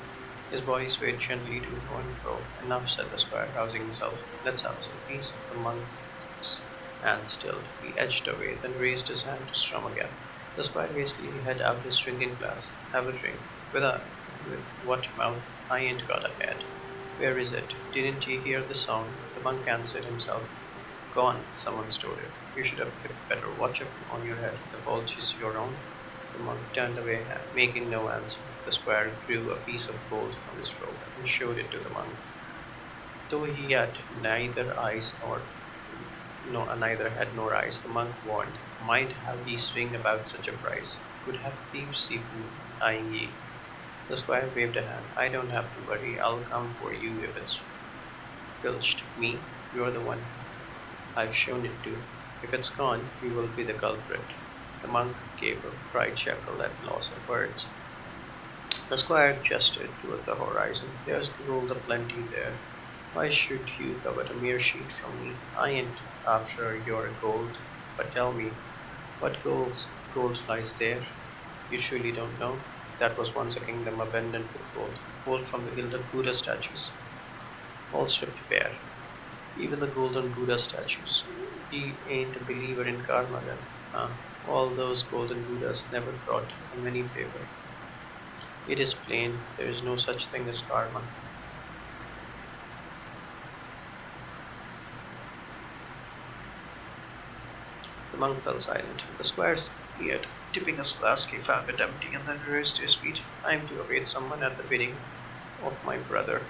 His body swayed gently to and fro. Enough, said the squire, rousing himself. Let's have some peace. The monk's hand stilled. He edged away, then raised his hand to strum again. The squire hastily had out his drinking glass. Have a drink. With what mouth? I ain't got a head. Where is it? Didn't you hear the sound? The monk answered himself. Gone, someone stole it. You should have kept better watch on your head. The bulge is your own. The monk turned away, making no answer. The squire drew a piece of gold from his robe and showed it to the monk. Though he had neither eyes nor no, neither had nor eyes, the monk warned, might have ye swing about such a price. Would have thieves even eyeing ye. The squire waved a hand. I don't have to worry. I'll come for you if it's filched. Me? You're the one I've shown it to. If it's gone, you will be the culprit. The monk gave a dry chuckle at loss of words. The squire gestured toward the horizon. There's gold aplenty there. Why should you covet a mere sheet from me? I ain't after your gold. But tell me, what gold lies there? You truly don't know? That was once a kingdom abundant with gold. Gold from the gilded Buddha statues, all stripped bare. Even the golden Buddha statues. He ain't a believer in karma then. All those golden Buddhas never brought him any favor. It is plain there is no such thing as karma. The monk fell silent. The squire sneered. Tipping his flask, he found it empty and then rose to his feet. I am to await someone at the bidding of my brother.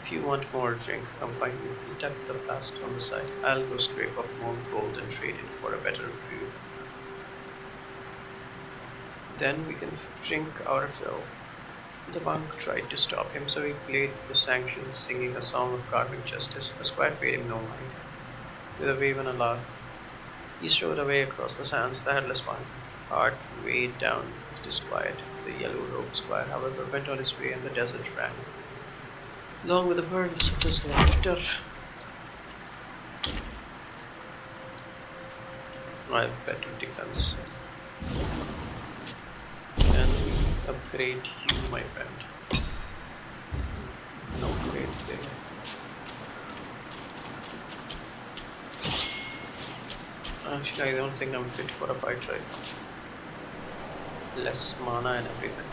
If you want more drink, come find me. He tapped the flask on the side. I'll go scrape up more gold and trade it for a better brew. Then we can drink our fill. The monk tried to stop him, so he played the sanctions, singing a song of karmic justice. The squire paid him no mind. With a wave and a laugh, he strode away across the sands, the headless monk, heart weighed down with disquiet. The yellow-robed squire, however, went on his way, and the desert rang, along with the birds of his laughter. I have better defense. Can we upgrade you, my friend? You can upgrade there. Actually, I don't think I'm fit for a fight right now. Less mana and everything.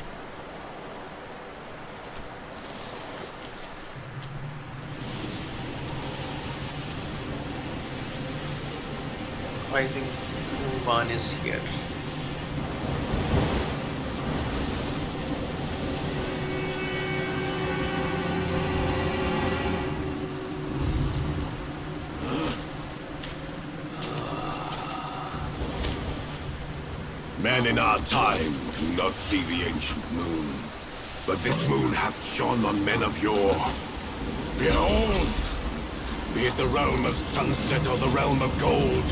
I think Wuhan is here. Men in our time do not see the ancient moon, but this moon hath shone on men of yore. Behold! Be it the realm of sunset or the realm of gold,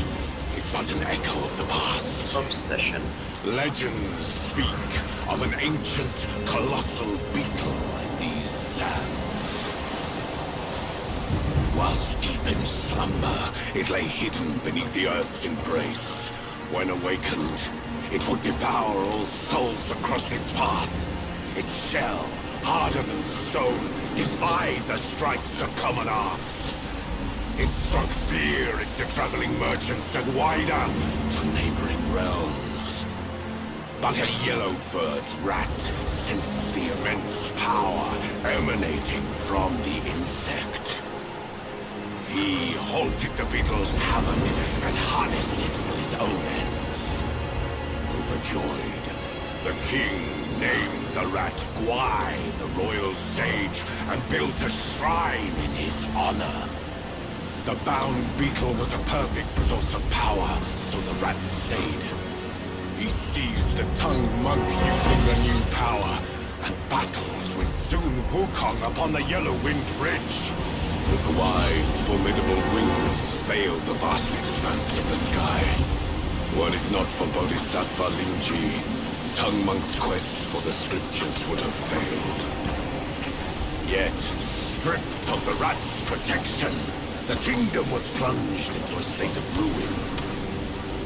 it's but an echo of the past. Obsession. Legends speak of an ancient, colossal beetle in these sands. Whilst deep in slumber, it lay hidden beneath the earth's embrace. When awakened, it would devour all souls that crossed its path. Its shell, harder than stone, defied the strikes of common arms. It struck fear into traveling merchants and wider to neighboring realms. But a yellow-furred rat sensed the immense power emanating from the insect. He halted the beetle's havoc and harnessed it for his own ends. Overjoyed, the king named the rat Gwai, the royal sage, and built a shrine in his honor. The bound beetle was a perfect source of power, so the rat stayed. He seized the tongue monk using the new power, and battled with soon Wukong upon the Yellow-Wind Ridge. The Gwai's formidable wings veiled the vast expanse of the sky. Were it not for Bodhisattva Lingji, Tongue Monk's quest for the scriptures would have failed. Yet, stripped of the rat's protection, the kingdom was plunged into a state of ruin.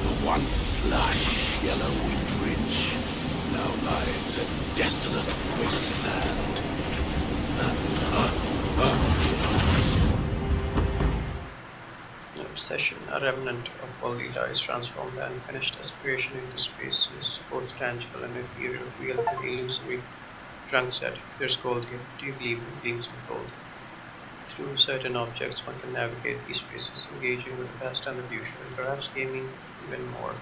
The once lush Yellow-Wind Ridge now lies a desolate wasteland. Obsession, a remnant of holy lies transformed the unfinished aspiration into spaces, both tangible and ethereal, real and illusory. Drunk said, "There's gold here. Do you believe in gleams of gold?" Through certain objects, one can navigate these spaces, engaging with the past and the future, and perhaps gaining even more.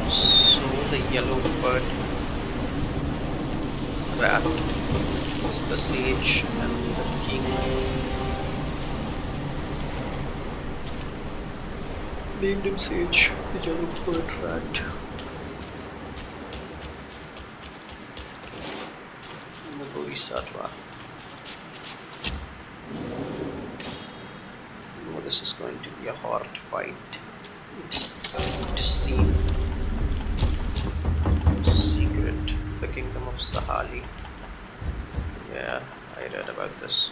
So the yellow bird rat is the sage and the king named him Sage, the yellow bird rat, and the bodhisattva. Oh, this is going to be a hard fight. It seems secret, the kingdom of Sahali. Yeah, I read about this.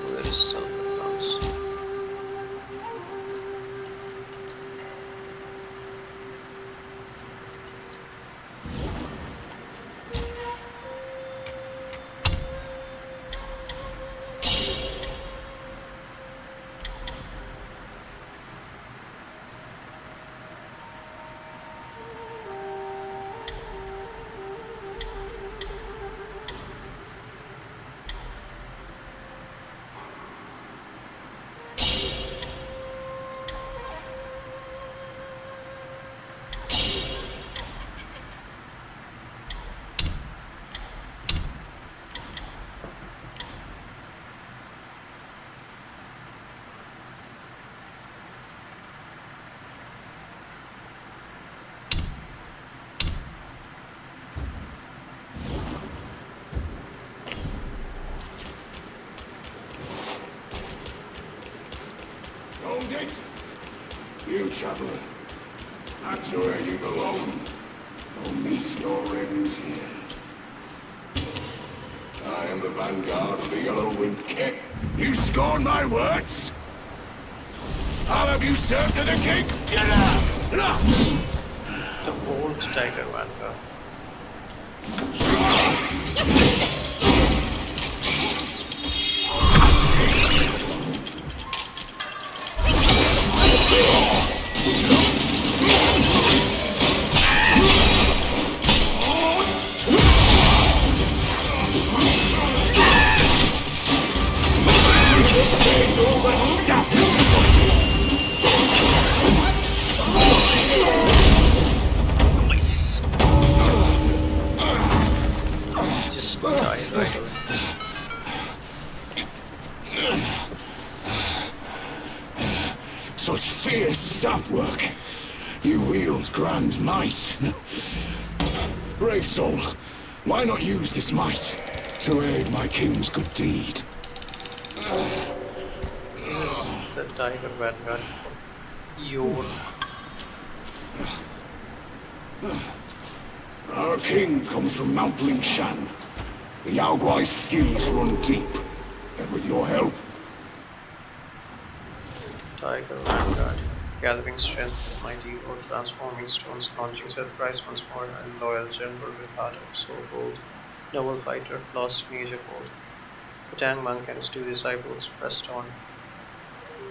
Where is Silver Drums? Hold it! You traveler, that's where you belong. You'll meet your end here. I am the vanguard of the Yellow Monke. You scorn my words? I'll have you served to the king's dinner! The old tiger vanguard. Nice. Just died right away. Such fierce staff work. You wield grand might. Brave soul, why not use this might to aid my king's good deed? This is the tiger vanguard of your. Our king comes from Mount Lingshan. The Yao Guai's skills run deep, and with your help, Tiger vanguard. Gathering strength, mighty or transforming stones, launching surprise once more, and loyal general with heart of soul gold. Noble fighter, lost mage of old. The Tang monk and his two disciples pressed on.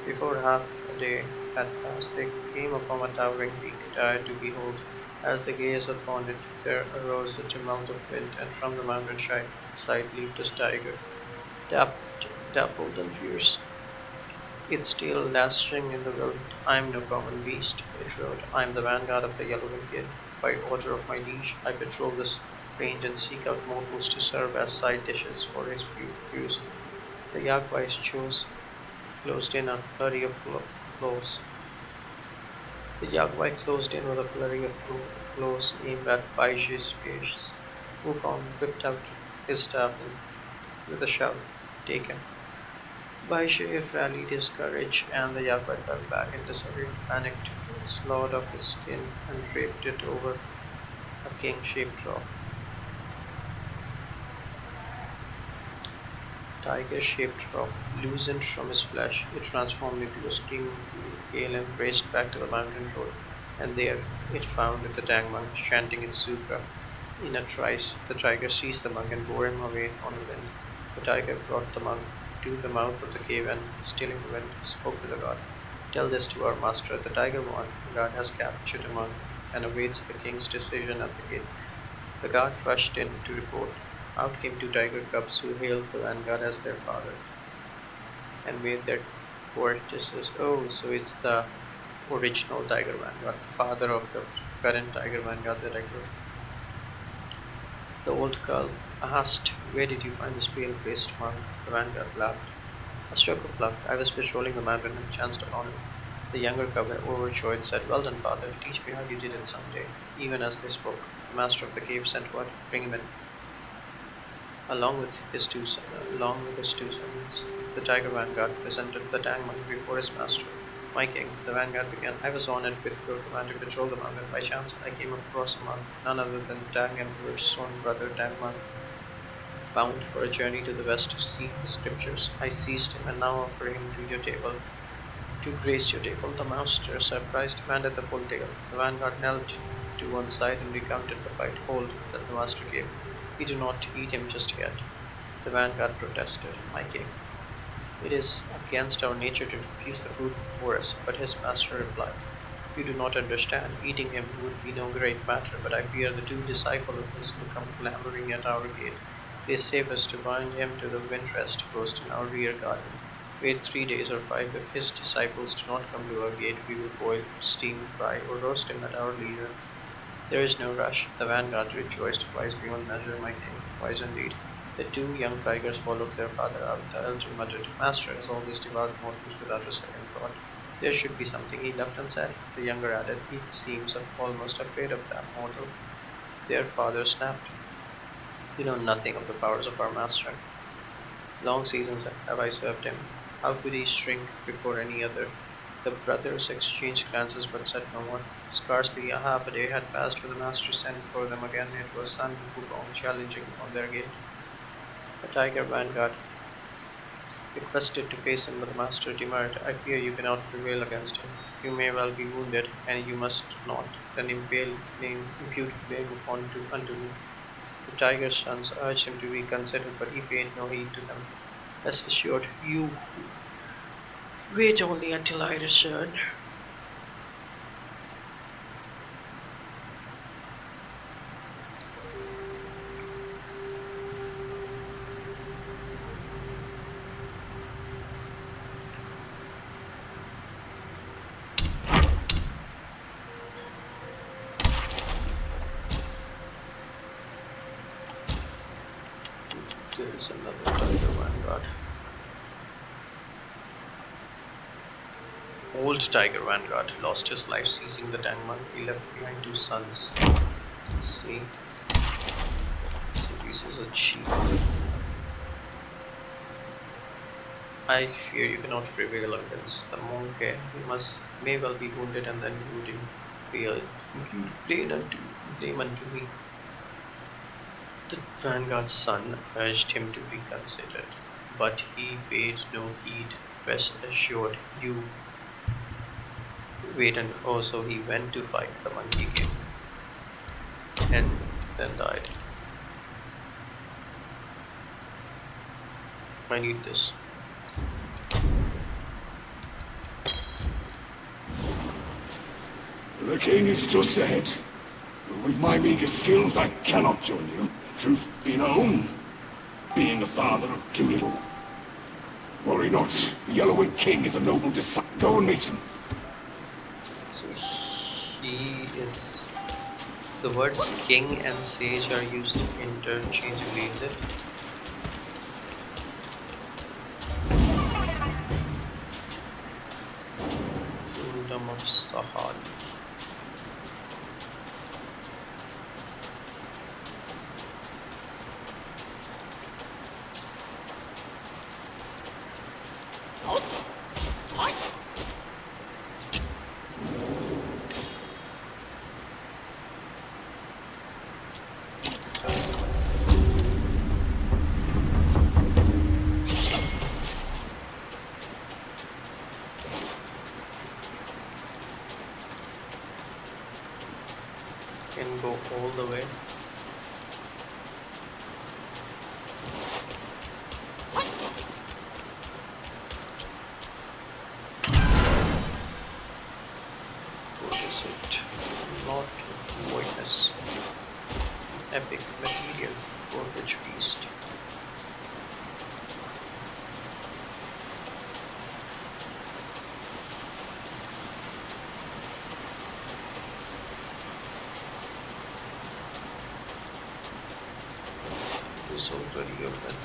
Before half a day had passed, they came upon a towering peak, tired to behold. As they gazed upon it, there arose a tumult of wind, and from the mountain side leaped a tiger, dappled and fierce, its tail lashing in the wind. "I am no common beast," it roared. "I am the vanguard of the Yellow Indian. By order of my liege, I patrol this range and seek out mortals to serve as side dishes for his use." The Yaguais closed in a flurry of blows. The Yaguai closed in with a flurry of blows aimed at Baiji's face. Wukong whipped out his staff and, with a shout, "Take him!" Baishe rallied his courage, and the Yaguai fell back in disorder, panicked, slawed off his skin, and draped it over a king-shaped rock. Tiger-shaped rock loosened from his flesh. It transformed into a screaming gale and raced back to the mountain road. and there it found the dang monk chanting its sutra. In a trice, the tiger seized the monk and bore him away on the wind. The tiger brought the monk to the mouth of the cave and, stilling the wind, spoke to the god. Tell this to our master. The tiger god has captured a monk and awaits the king's decision at the gate. The guard rushed in to report. Out came two tiger cubs who hailed the vanguard as their father and made their courtesies. Oh, so it's the original tiger vanguard, the father of the current tiger vanguard that I killed. The old girl asked, "Where did you find this pale-faced monk?" The vanguard laughed. A stroke of luck. I was patrolling the mountain and chanced upon him. The younger cub, overjoyed, said, "Well done, father. Teach me how you did it some day." Even as they spoke, the master of the cave sent word, "Bring him in." Along with his two sons, the tiger vanguard presented the dang monk before his master. "My king," the vanguard began, "I was honored with your command to patrol the mountain. By chance, I came across a monk, none other than Dang Emperor's own brother, Dang Monk, bound for a journey to the west to seek the scriptures. I seized him and now offer him to your table, to grace your table." The master, surprised, demanded the full tale. The vanguard knelt to one side and recounted the fight. "Hold," said the master cave. "We do not eat him just yet." The vanguard protested. "My king, it is against our nature to refuse the food before us." But his master replied, "You do not understand. Eating him would be no great matter, but I fear the two disciples of his will come clamoring at our gate. It is safest to bind him to the windrest post in our rear garden. Wait 3 days or 5. If his disciples do not come to our gate, we will boil, steam, fry, or roast him at our leisure. There is no rush." The vanguard rejoiced. "Wise beyond measure, my king. Wise indeed." The two young tigers followed their father out. The elder muttered, "Master has always devoured mortals without a second thought. There should be something he left unsaid." The younger added, "He seems almost afraid of that mortal." Their father snapped, "You know nothing of the powers of our master. Long seasons have I served him. How could he shrink before any other?" The brothers exchanged glances but said no more. Scarcely a half a day had passed when the master sent for them again. It was son Wukong challenging on their gate. The tiger vanguard requested to face him, but the master demurred. "I fear you cannot prevail against him. You may well be wounded, and you must not then impute blame unto me." The tiger's sons urged him to reconsider, but he paid no heed to them. Rest assured, you wait only until I return. There is another tiger vanguard. Old tiger vanguard lost his life seizing the dang monk. He left behind two sons. See, so this is a cheat. "I fear you cannot prevail against the Monke. He may well be wounded, and then impute blame unto me." The vanguard's son urged him to reconsider, but he paid no heed. Rest assured, you wait until. Oh, so he went to fight the monkey king and then died. I need this. The king is just ahead. With my meager skills, I cannot join you. Truth be known, being a father of two. Worry not, the Yellow-Winged King is a noble disciple. Go and meet him. So he is. The words king and sage are used interchangeably, is it? Kingdom of Sahali. the way. What is it? Not voidness. Epic material for which beast? It's already open.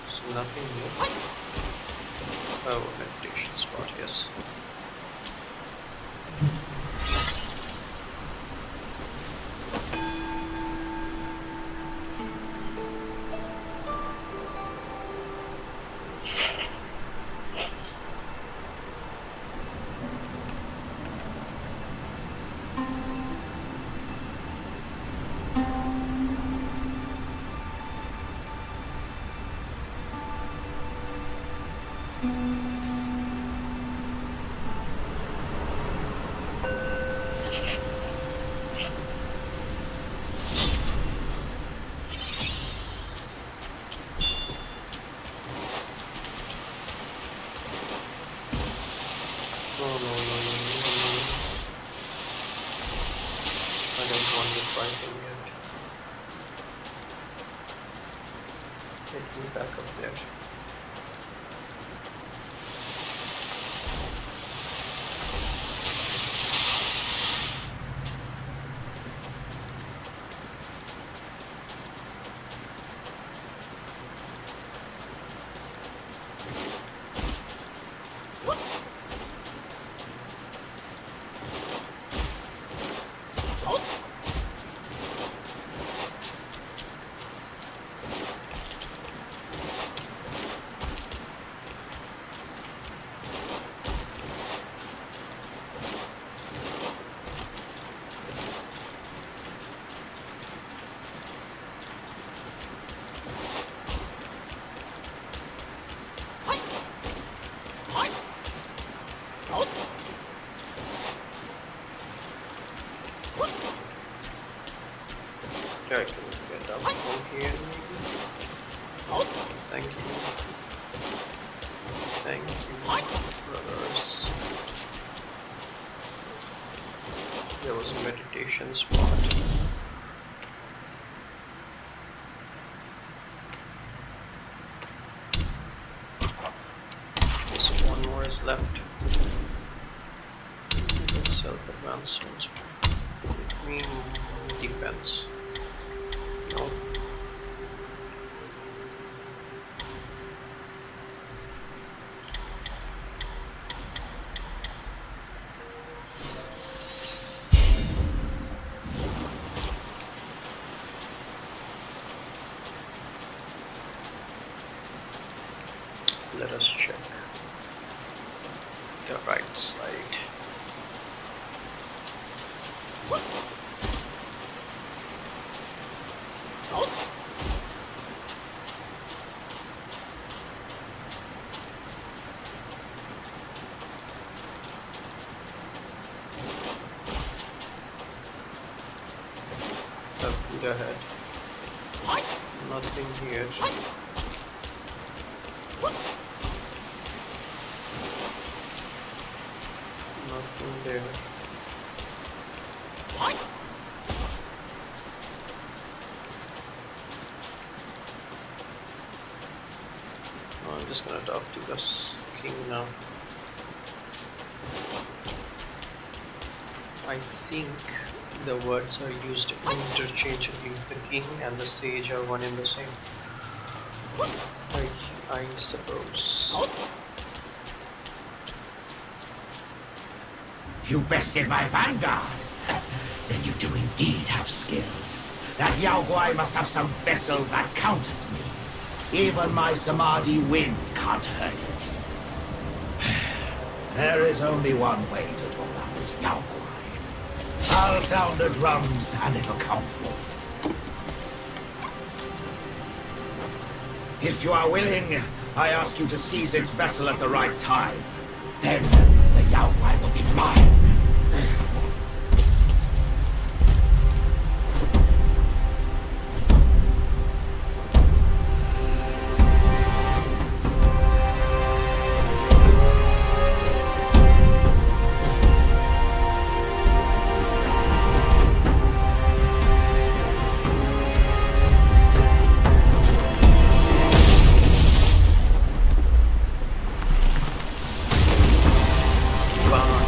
So nothing new. Oh, meditation spot, yes. No, no, no, no, no, no. I don't want the fighting yet. Take me back up there. Okay, can we get down from here maybe? Thank you. Thank you, brothers. There was a meditation spot. Just one more is left. Self-advancement. Defense. No. Let us check the right side. Go ahead. Nothing here. Nothing there. Oh, I'm just gonna talk to the king now. I think the words are used interchangeably. The king and the sage are one and the same. I suppose. You bested my vanguard. Then you do indeed have skills. That Yao Guai must have some vessel that counters me. Even my Samadhi wind can't hurt it. There is only one way to draw out this Yao Guai. I'll sound the drums and it'll come forth. If you are willing, I ask you to seize its vessel at the right time. Then the Yaoguai will be mine. Bye.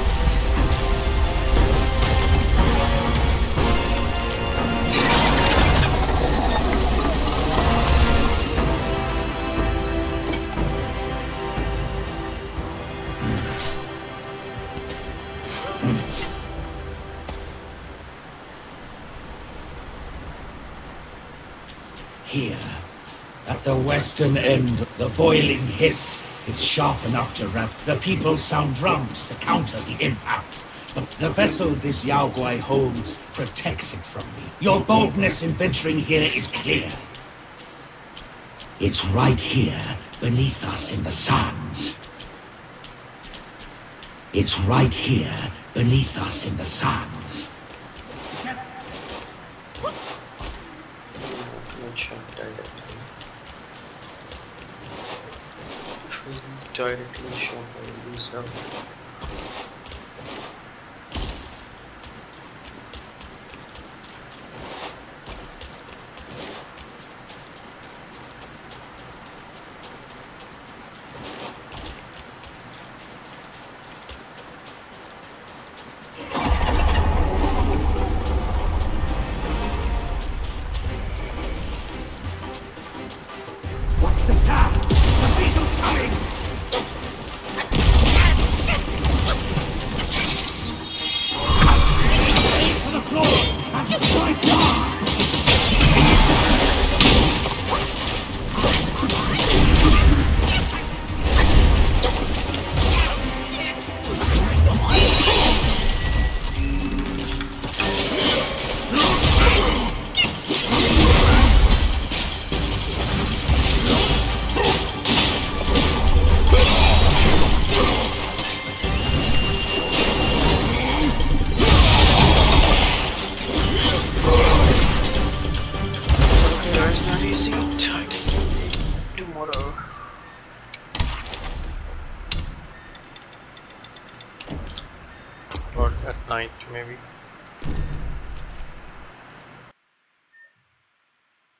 Here, at the western end, the boiling hiss is sharp enough to rev. The people sound drums to counter the impact. But the vessel this Yaoguai holds protects it from me. Your boldness in venturing here is clear. It's right here, beneath us in the sands. It's right here, beneath us in the sands. Mention directly. Directly shown by Lisa. What's the sound? The beetle's coming! To the floor! And strike hard! Okay, guys, not easy. Time tomorrow. Or at night, maybe.